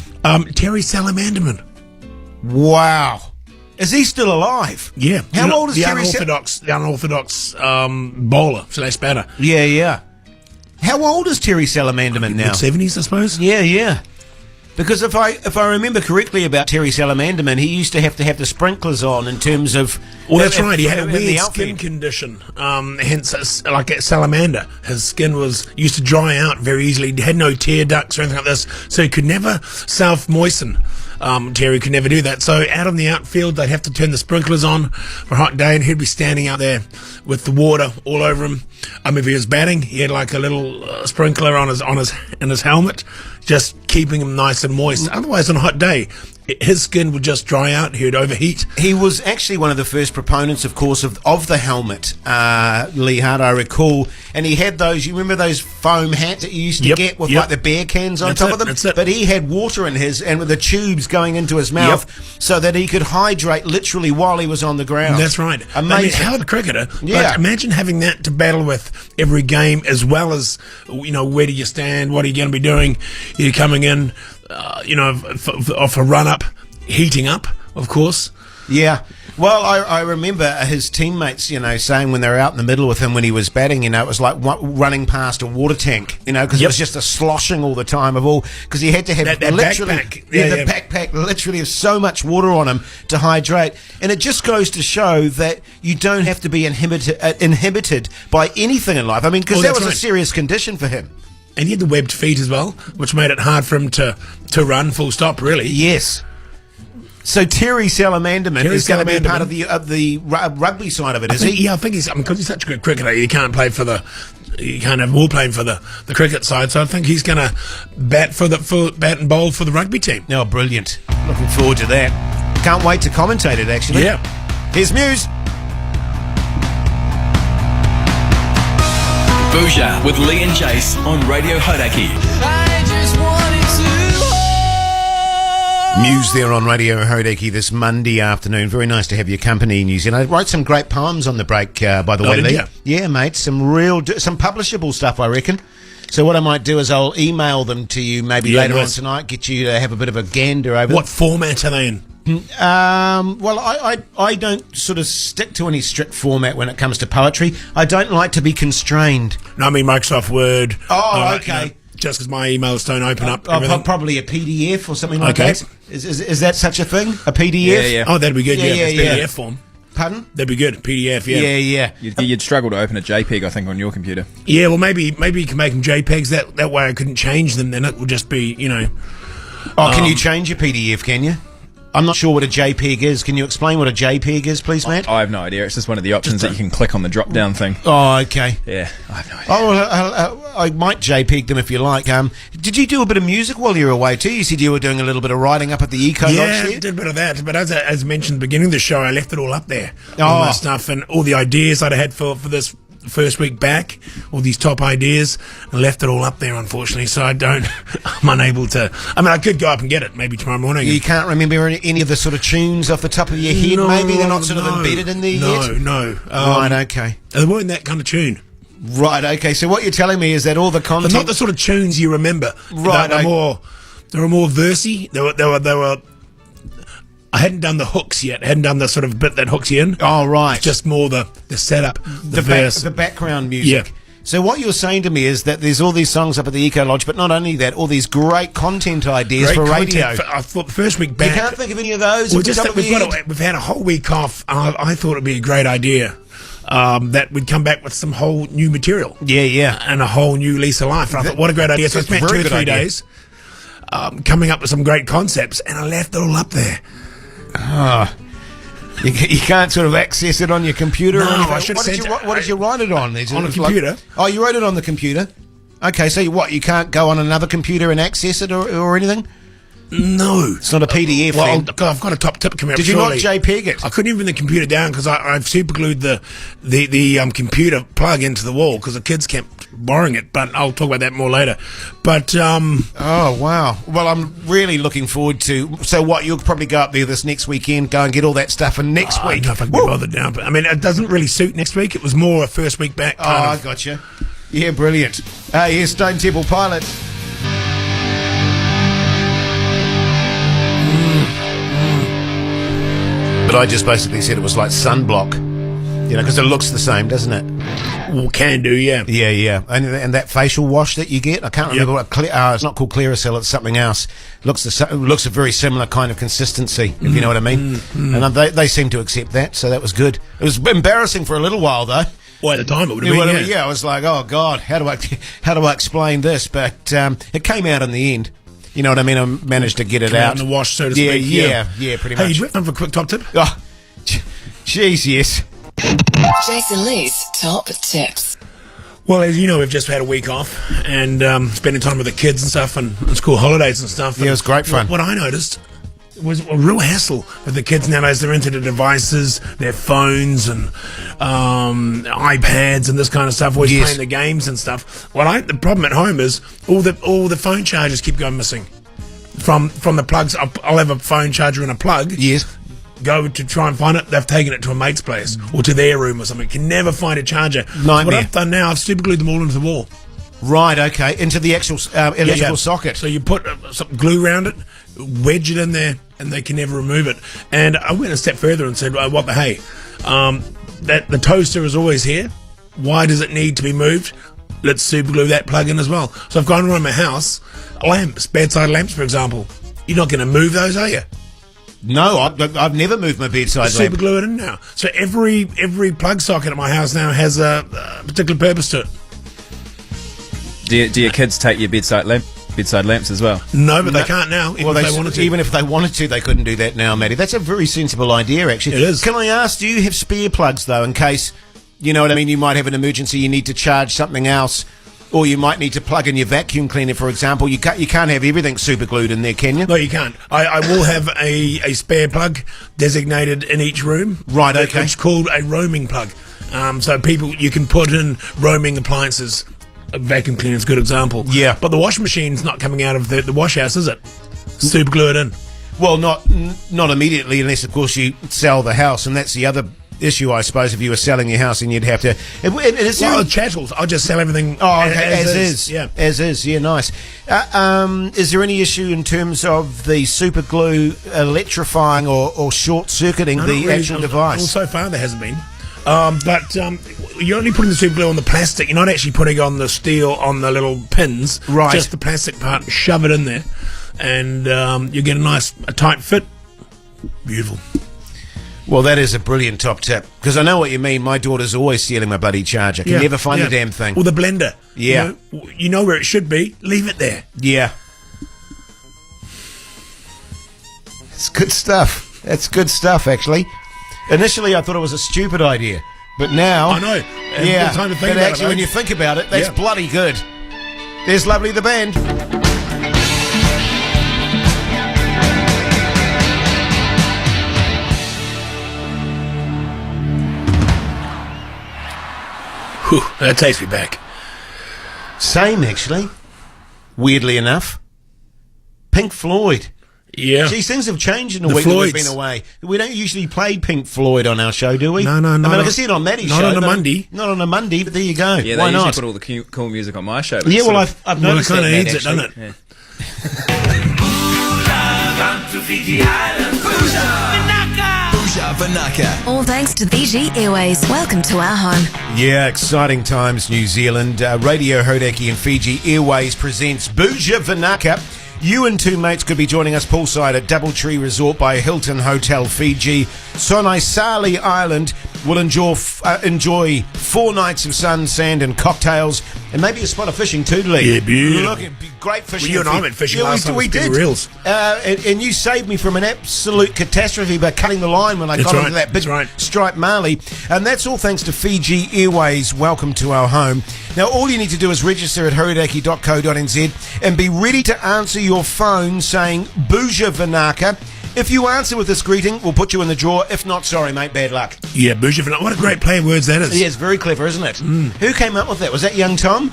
Terry Salamanderman. Wow. Is he still alive? Yeah. How old is the Terry The unorthodox bowler / batter. Yeah. How old is Terry Salamanderman now? Mid-70s, I suppose. Yeah. Because if I remember correctly about Terry Salamanderman, he used to have the sprinklers on in terms of... Well, that's right. He had a in the weird outfield. skin condition. Hence, like a salamander, his skin used to dry out very easily. He had no tear ducts or anything like this, so he could never self-moisten. Terry could never do that. So out on the outfield, they'd have to turn the sprinklers on for a hot day, and he'd be standing out there with the water all over him. If he was batting, he had like a little sprinkler in his helmet, just keeping him nice and moist. Otherwise, on a hot day, his skin would just dry out. He would overheat. He was actually one of the first proponents, of course, of the helmet, Lee Hart, I recall. And he had those, you remember those foam hats that you used to get with like the beer cans on top of them? That's it. But he had water in his, and with the tubes going into his mouth so that he could hydrate literally while he was on the ground. That's right. Amazing. I mean, how the cricketer, like, imagine having that to battle with every game, as well as, where do you stand, what are you going to be doing, you're coming in, off a run-up, heating up, of course. Yeah. Well, I remember his teammates, saying when they were out in the middle with him when he was batting, it was like running past a water tank, because it was just a sloshing all the time because he had to have that literally backpack. the backpack literally has so much water on him to hydrate, and it just goes to show that you don't have to be inhibited by anything in life. I mean, because that was a serious condition for him. And he had the webbed feet as well, which made it hard for him to run full stop, really. Yes. So Terry Salamanderman is going to be part of the rugby side of it, is he? Yeah, I think because he's such a good cricketer, you can't have all playing for the cricket side. So I think he's going to bat and bowl for the rugby team. Oh, brilliant! Looking forward to that. Can't wait to commentate it. Actually, yeah. Here's Muse. Bhuja with Lee and Jace on Radio Hodaki. I just wanted to Muse there on Radio Hodaki this Monday afternoon. Very nice to have your company, New Zealand. I wrote some great poems on the break, by the way, did Lee. you? Yeah, mate. Some publishable stuff, I reckon. So what I might do is I'll email them to you maybe later on tonight, get you to have a bit of a gander over What format are they in? Well, I don't sort of stick to any strict format when it comes to poetry. I don't like to be constrained. No, I mean Microsoft Word. Oh, okay. Just because my emails don't open up. Probably a PDF or something like that. Is that such a thing? A PDF? Yeah. Oh, that'd be good. Yeah, PDF form. Pardon? That'd be good. PDF. Yeah. You'd struggle to open a JPEG, I think, on your computer. Yeah. Well, maybe you can make them JPEGs. That way, I couldn't change them. Then it would just be, Oh, can you change your PDF? Can you? I'm not sure what a JPEG is. Can you explain what a JPEG is, please, Matt? I have no idea. It's just one of the options that you can click on the drop-down thing. Oh, okay. Yeah, I have no idea. Oh, well, I might JPEG them if you like. Did you do a bit of music while you were away too? You said you were doing a little bit of writing up at the Eco Lodge there? I did a bit of that. But as mentioned at the beginning of the show, I left it all up there. All my stuff and all the ideas I'd had for this first week back, all these top ideas, and left it all up there, unfortunately. So I'm unable to. I mean, I could go up and get it maybe tomorrow morning. You can't remember any of the sort of tunes off the top of your head? No, maybe they're not sort of embedded in there yet. No. Right. Okay. They weren't that kind of tune. Right. Okay. So what you're telling me is that all the content, They're not the sort of tunes you remember. Right. They were more versy. They were. I hadn't done the hooks yet. I hadn't done the sort of bit that hooks you in. Oh, right. It's just more the setup, the verse. The background music. Yeah. So what you're saying to me is that there's all these songs up at the Eco Lodge, but not only that, all these great content ideas for radio. I thought the first week back. You can't think of any of those? We've had a whole week off. I thought it'd be a great idea that we'd come back with some whole new material. Yeah. And a whole new lease of life. And I thought, what a great idea. So I spent 2 or 3 days coming up with some great concepts, and I left it all up there. You can't sort of access it on your computer? No, or anything? I should have sent it. What did you write it on? On a computer. You wrote it on the computer? Okay, so you can't go on another computer and access it or anything? No. It's not a PDF Well, then? I've got a top tip coming up. Did you not JPEG it? I couldn't even bring the computer down because I've super glued the computer plug into the wall because the kids kept borrowing it, but I'll talk about that more later. But oh wow! Well, I'm really looking forward to. So what? You'll probably go up there this next weekend, go and get all that stuff, and next week. I don't know if I can be bothered now, but I mean, it doesn't really suit next week. It was more a first week back. I gotcha. Yeah, brilliant. Here's Stone Temple Pilot. But I just basically said it was like sunblock, because it looks the same, doesn't it? Well, can do, yeah. Yeah. And that facial wash that you get, I can't remember what it's not called Clearasil, it's something else. Looks a very similar kind of consistency, if you know what I mean. And they seem to accept that, so that was good. It was embarrassing for a little while though. Well, at the time it would have been. Yeah, I was like, oh God, how do I explain this? But it came out in the end. You know what I mean? I managed to get it out. In the wash, so to speak. Yeah, pretty much. Hey, you time for a quick top tip? Oh, jeez, yes. Jason Lee's top tips. Well, as you know, we've just had a week off and spending time with the kids and stuff and school holidays and stuff. Yeah, it was great fun. What I noticed, It was a real hassle with the kids nowadays. They're into their devices, their phones and iPads and this kind of stuff, always playing the games and stuff. The problem at home is all the phone chargers keep going missing. From the plugs, I'll have a phone charger and a plug. Yes. Go to try and find it, they've taken it to a mate's place or to their room or something. Can never find a charger. Nightmare. What I've done now, I've super glued them all into the wall. Right, okay, into the actual electrical socket. So you put some glue around it, wedge it in there, and they can never remove it. And I went a step further and said, what the hey? That the toaster is always here. Why does it need to be moved? Let's super glue that plug in as well. So I've gone around my house, lamps, bedside lamps, for example. You're not going to move those, are you? No, I've never moved my bedside lamp. Super glue it in now. So every plug socket at my house now has a particular purpose to it. Do your kids take your bedside lamps as well? No, but they can't now. Even if they wanted to. Even if they wanted to, they couldn't do that now, Matty. That's a very sensible idea, actually. It is. Can I ask, do you have spare plugs, though, in case, you know what I mean, you might have an emergency, you need to charge something else, or you might need to plug in your vacuum cleaner, for example. You can't have everything super glued in there, can you? No, you can't. I will have a spare plug designated in each room. Right, okay. It's called a roaming plug. So you can put in roaming appliances. A vacuum cleaner is a good example. Yeah. But the washing machine's not coming out of the wash house, is it? Super glue it in. Well, not immediately, unless, of course, you sell the house, and that's the other issue, I suppose, if you were selling your house and you'd have to... chattels. I'll just sell everything as is. Yeah. As is, yeah, nice. Is there any issue in terms of the super glue electrifying or short-circuiting the actual device? Well, so far there hasn't been. But you're only putting the super glue on the plastic. You're not actually putting on the steel on the little pins. Right. Just the plastic part. Shove it in there, and you get a tight fit. Beautiful. Well, that is a brilliant top tip, because I know what you mean. My daughter's always stealing my bloody charger. Can never find the damn thing. Or the blender. Yeah. You know where it should be. Leave it there. Yeah. It's good stuff. That's good stuff, actually. Initially, I thought it was a stupid idea, but now... I know. Yeah, time to think but about actually, it, when you think about it, that's bloody good. There's Lovely the band. Whew, that takes me back. Same, actually. Weirdly enough. Pink Floyd. Yeah. Geez, things have changed in the week that we've been away. We don't usually play Pink Floyd on our show, do we? No. I mean, I can see it on Maddie's show. Not on a Monday. Not on a Monday, but there you go. Yeah, Why they usually not? put all the cool music on my show. Yeah, well, I've noticed it kind of that, needs it, doesn't it? Yeah. Bhuja Vanaka. All thanks to Fiji Airways. Welcome to our home. Yeah, exciting times, New Zealand. Radio Hodaki and Fiji Airways presents Bhuja Vanaka. You and two mates could be joining us poolside at Doubletree Resort by Hilton Hotel Fiji. Sonaisali Island will enjoy 4 nights of sun, sand and cocktails, and maybe a spot of fishing too, Lee. Yeah, beautiful. Look, it'd be great fishing. Well, you and I went fishing last time. We did. Reels. And you saved me from an absolute catastrophe by cutting the line when I got onto that big striped marley. And that's all thanks to Fiji Airways. Welcome to our home. Now, all you need to do is register at horodaki.co.nz and be ready to answer your phone saying Bhuja Vanaka. If you answer with this greeting, we'll put you in the draw. If not, sorry, mate, bad luck. Yeah, Bhuja Vanaka. What a great play of words that is. Yeah, it's very clever, isn't it? Who came up with that? Was that young Tom?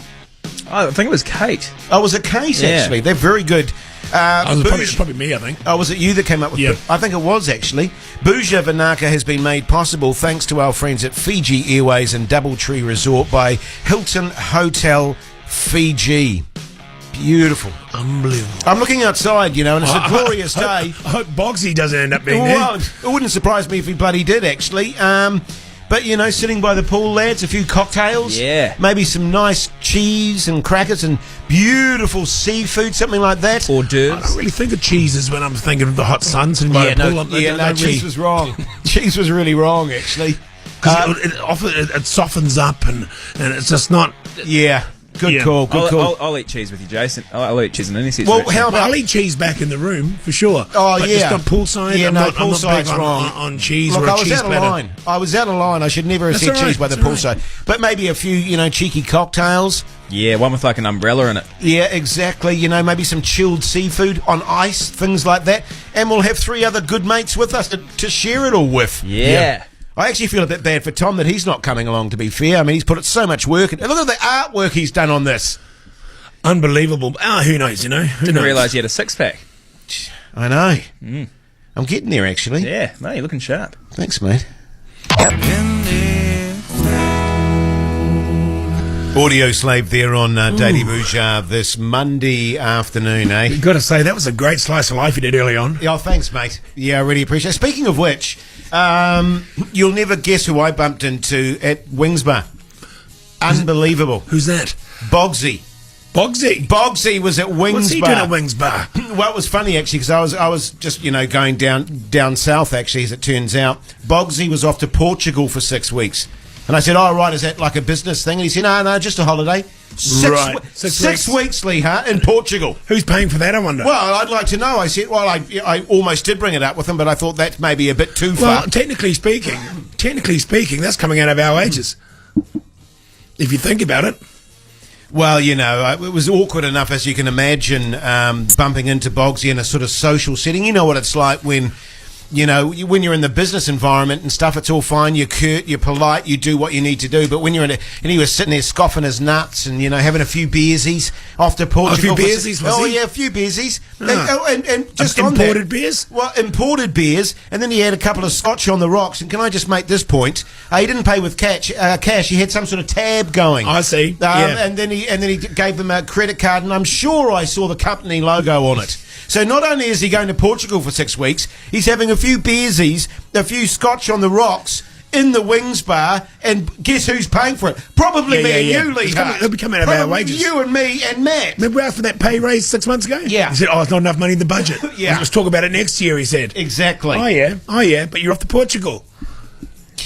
I think it was Kate. Oh, was it Kate, actually? They're very good. It's probably me, I think. Oh, was it you that came up with it? I think it was, actually. Bhuja Vanaka has been made possible thanks to our friends at Fiji Airways and Doubletree Resort by Hilton Hotel Fiji. Beautiful. Unbelievable. I'm looking outside, and it's a glorious day. I hope Bogsy doesn't end up being there. It wouldn't surprise me if he bloody did, actually. But, sitting by the pool, lads, a few cocktails. Yeah. Maybe some nice cheese and crackers and beautiful seafood, something like that. Hors d'oeuvres. I don't really think of cheeses when I'm thinking of the hot sun sitting by the pool. Cheese was wrong. Cheese was really wrong, actually. Because it softens up and it's just not... Yeah. Good call. Good call. I'll eat cheese with you, Jason. I'll eat cheese in any situation. Well, how about I'll eat cheese back in the room for sure. Oh, but yeah. just not poolside. Yeah, I'm no, not poolside's big wrong. on cheese Look, or a I was cheese out of platter. line. I was out of line. I should never have That's said all right, cheese by the that's all right. poolside. But maybe a few, cheeky cocktails. Yeah, one with like an umbrella in it. Yeah, exactly. Maybe some chilled seafood on ice, things like that. And we'll have 3 other good mates with us to share it all with. Yeah. I actually feel a bit bad for Tom that he's not coming along, to be fair. I mean, he's put so much work in. Look at the artwork he's done on this. Unbelievable. Who knows, Who Didn't knows? realise you had a 6-pack. I know. I'm getting there, actually. Yeah, no, you're looking sharp. Thanks, mate. Audio Slave there on Daily Bhuja this Monday afternoon, eh? You've got to say, that was a great slice of life you did early on. Oh, thanks, mate. Yeah, I really appreciate it. Speaking of which, you'll never guess who I bumped into at Wings Bar. Unbelievable. Who's that? Bogsy. Bogsy was at Wings Bar. What's he doing at Wings Bar? Well, it was funny, actually, because I was just, going down south, actually, as it turns out. Bogsy was off to Portugal for 6 weeks. And I said, oh, right, is that like a business thing? And he said, no, just a holiday. Six weeks, Lee Hart, in Portugal. Who's paying for that, I wonder? Well, I'd like to know. I said, well, I almost did bring it up with him, but I thought that's maybe a bit too far. Well, technically speaking, that's coming out of our wages. If you think about it. Well, it was awkward enough, as you can imagine, bumping into Bogsy in a sort of social setting. You know what it's like when when you're in the business environment and stuff, it's all fine. You're curt, you're polite, you do what you need to do. But when you're and he was sitting there scoffing his nuts and, having a few beersies off to Portugal. A few beersies, was he? Oh, yeah, a few beersies. And just imported beers? Well, imported beers. And then he had a couple of scotch on the rocks. And can I just make this point? He didn't pay with cash. He had some sort of tab going. I see. And then he gave them a credit card. And I'm sure I saw the company logo on it. So not only is he going to Portugal for 6 weeks, he's having a few beersies, a few scotch on the rocks in the Wings Bar, and guess who's paying for it? Probably me and you, Lee Hart. It'll be coming out of our wages. You and me and Matt. Remember we asked for that pay raise 6 months ago? Yeah. He said, it's not enough money in the budget. Yeah. Let's talk about it next year, he said. Exactly. Oh, yeah, but you're off to Portugal.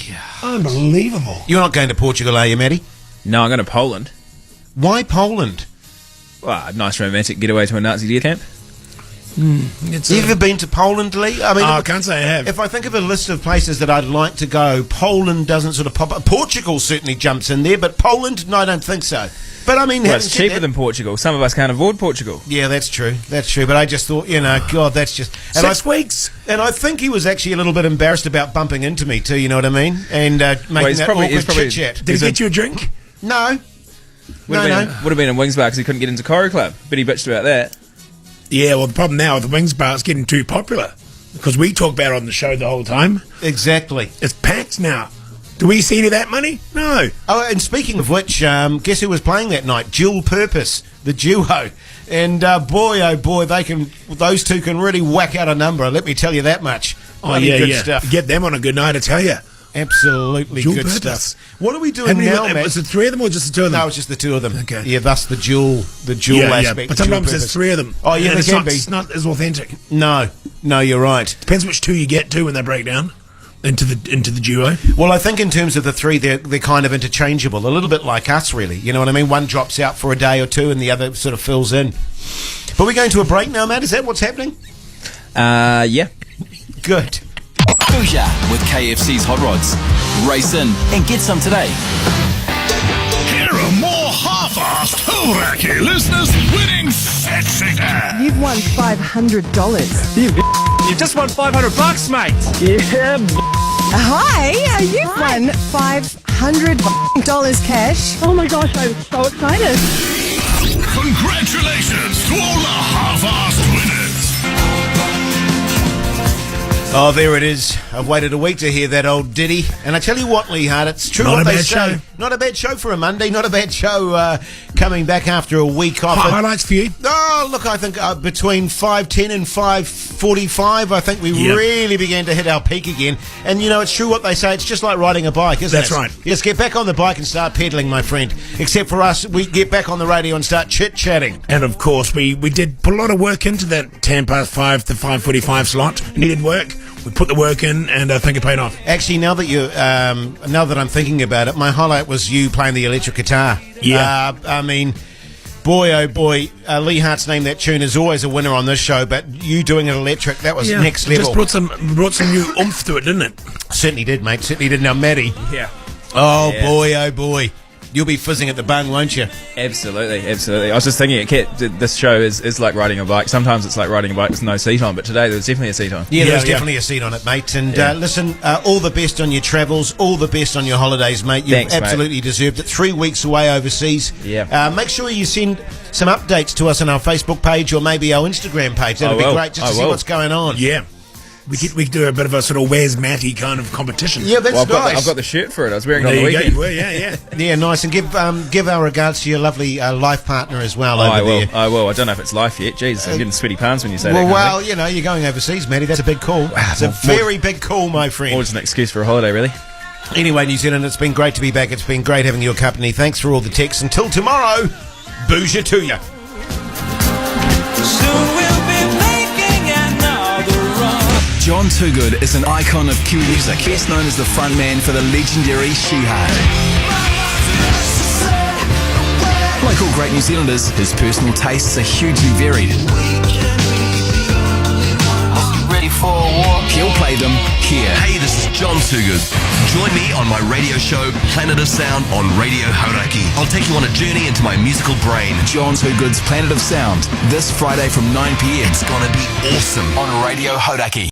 Yeah. Unbelievable. You're not going to Portugal, are you, Matty? No, I'm going to Poland. Why Poland? Well, a nice romantic getaway to a Nazi deer camp. Have you ever been to Poland, Lee? I mean, I can't say I have. If I think of a list of places that I'd like to go, Poland doesn't sort of pop up. Portugal certainly jumps in there, but Poland, no, I don't think so. But I mean, it's cheaper than Portugal. Some of us can't afford Portugal. Yeah, that's true. But I just thought, God, that's just 6 weeks. And I think he was actually a little bit embarrassed about bumping into me too. You know what I mean? And making that awkward chit chat. Did he get you a drink? No. Would have been in Wings Bar because he couldn't get into Choro Club. But he bitched about that. Yeah, well, the problem now with the Wings Bar is getting too popular because we talk about it on the show the whole time. Exactly. It's packed now. Do we see any of that money? No. Oh, and speaking of which, guess who was playing that night? Dual Purpose, the duo. And boy, oh boy, those two can really whack out a number. Let me tell you that much. Good stuff. Get them on a good night, I tell you. Absolutely Dual good purpose. stuff. What are we doing now, Matt? Was it 3 of them or just the 2 of them? No, it's just the 2 of them. Okay. Yeah, that's the dual aspect. But sometimes there's 3 of them. Oh, yeah, and there can be. It's not as authentic. No, you're right. Depends which 2 you get to when they break down into the duo. Well, I think in terms of the 3, they're kind of interchangeable. A little bit like us, really. You know what I mean? One drops out for a day or 2 and the other sort of fills in. But we're going to a break now, Matt? Is that what's happening? Yeah. Good. Bhuja with KFC's Hot Rods. Race in and get some today. Here are more half-assed Horaki listeners winning sexy cash. You've won $500. You just won $500, mate. Yeah. Hi, you've won $500 cash. Oh my gosh, I'm so excited. Congratulations to all the half-assed winners. Oh, there it is. I've waited a week to hear that old ditty. And I tell you what, Lee Hart, it's true Not what a they bad say. show. Not a bad show for a Monday. Not a bad show coming back after a week off. Highlights for you? Oh, look, I think between 5:10 and 5:45, I think we really began to hit our peak again. And, it's true what they say. It's just like riding a bike, isn't it? That's right. Just get back on the bike and start pedaling, my friend. Except for us, we get back on the radio and start chit-chatting. And, of course, we did put a lot of work into that 5 to 5:45 slot. Needed work. We put the work in, and I think it paid off. Actually, now that I'm thinking about it, my highlight was you playing the electric guitar. Yeah. I mean, boy, oh boy, Lee Hart's named that tune is always a winner on this show, but you doing it electric, that was next level. Just brought some new oomph to it, didn't it? Certainly did, mate. Certainly did. Now, Maddie. Yeah. Oh, boy, oh, boy. You'll be fizzing at the bung, won't you? Absolutely, absolutely. I was just thinking, this show is like riding a bike. Sometimes it's like riding a bike with no seat on, but today there was definitely a seat on. Yeah, there's definitely a seat on it, mate. And listen, all the best on your travels, all the best on your holidays, mate. You've absolutely deserved it. 3 weeks away overseas. Yeah. Make sure you send some updates to us on our Facebook page or maybe our Instagram page. That'd be great just to see what's going on. Yeah. We do a bit of a sort of Where's Matty kind of competition. Yeah, that's nice. I've got the shirt for it. I was wearing it on the There you weekend. go, you were, yeah. Yeah, nice. And give our regards to your lovely life partner as well over there. I will. I don't know if it's life yet. Jeez, I'm getting sweaty palms when you say that. Well, you know, you're going overseas, Matty. That's a big call. It's a very big call, my friend. Or just an excuse for a holiday, really. Anyway, New Zealand, it's been great to be back. It's been great having your company. Thanks for all the texts. Until tomorrow, booja to ya. John Toogood is an icon of Kiwi music, best known as the frontman for the legendary She-Heart. Like all great New Zealanders, his personal tastes are hugely varied. Ready for a walk? He'll play them here. Hey, this is John Toogood. Join me on my radio show, Planet of Sound, on Radio Hauraki. I'll take you on a journey into my musical brain. John Toogood's Planet of Sound, this Friday from 9 p.m. It's gonna be awesome on Radio Hauraki.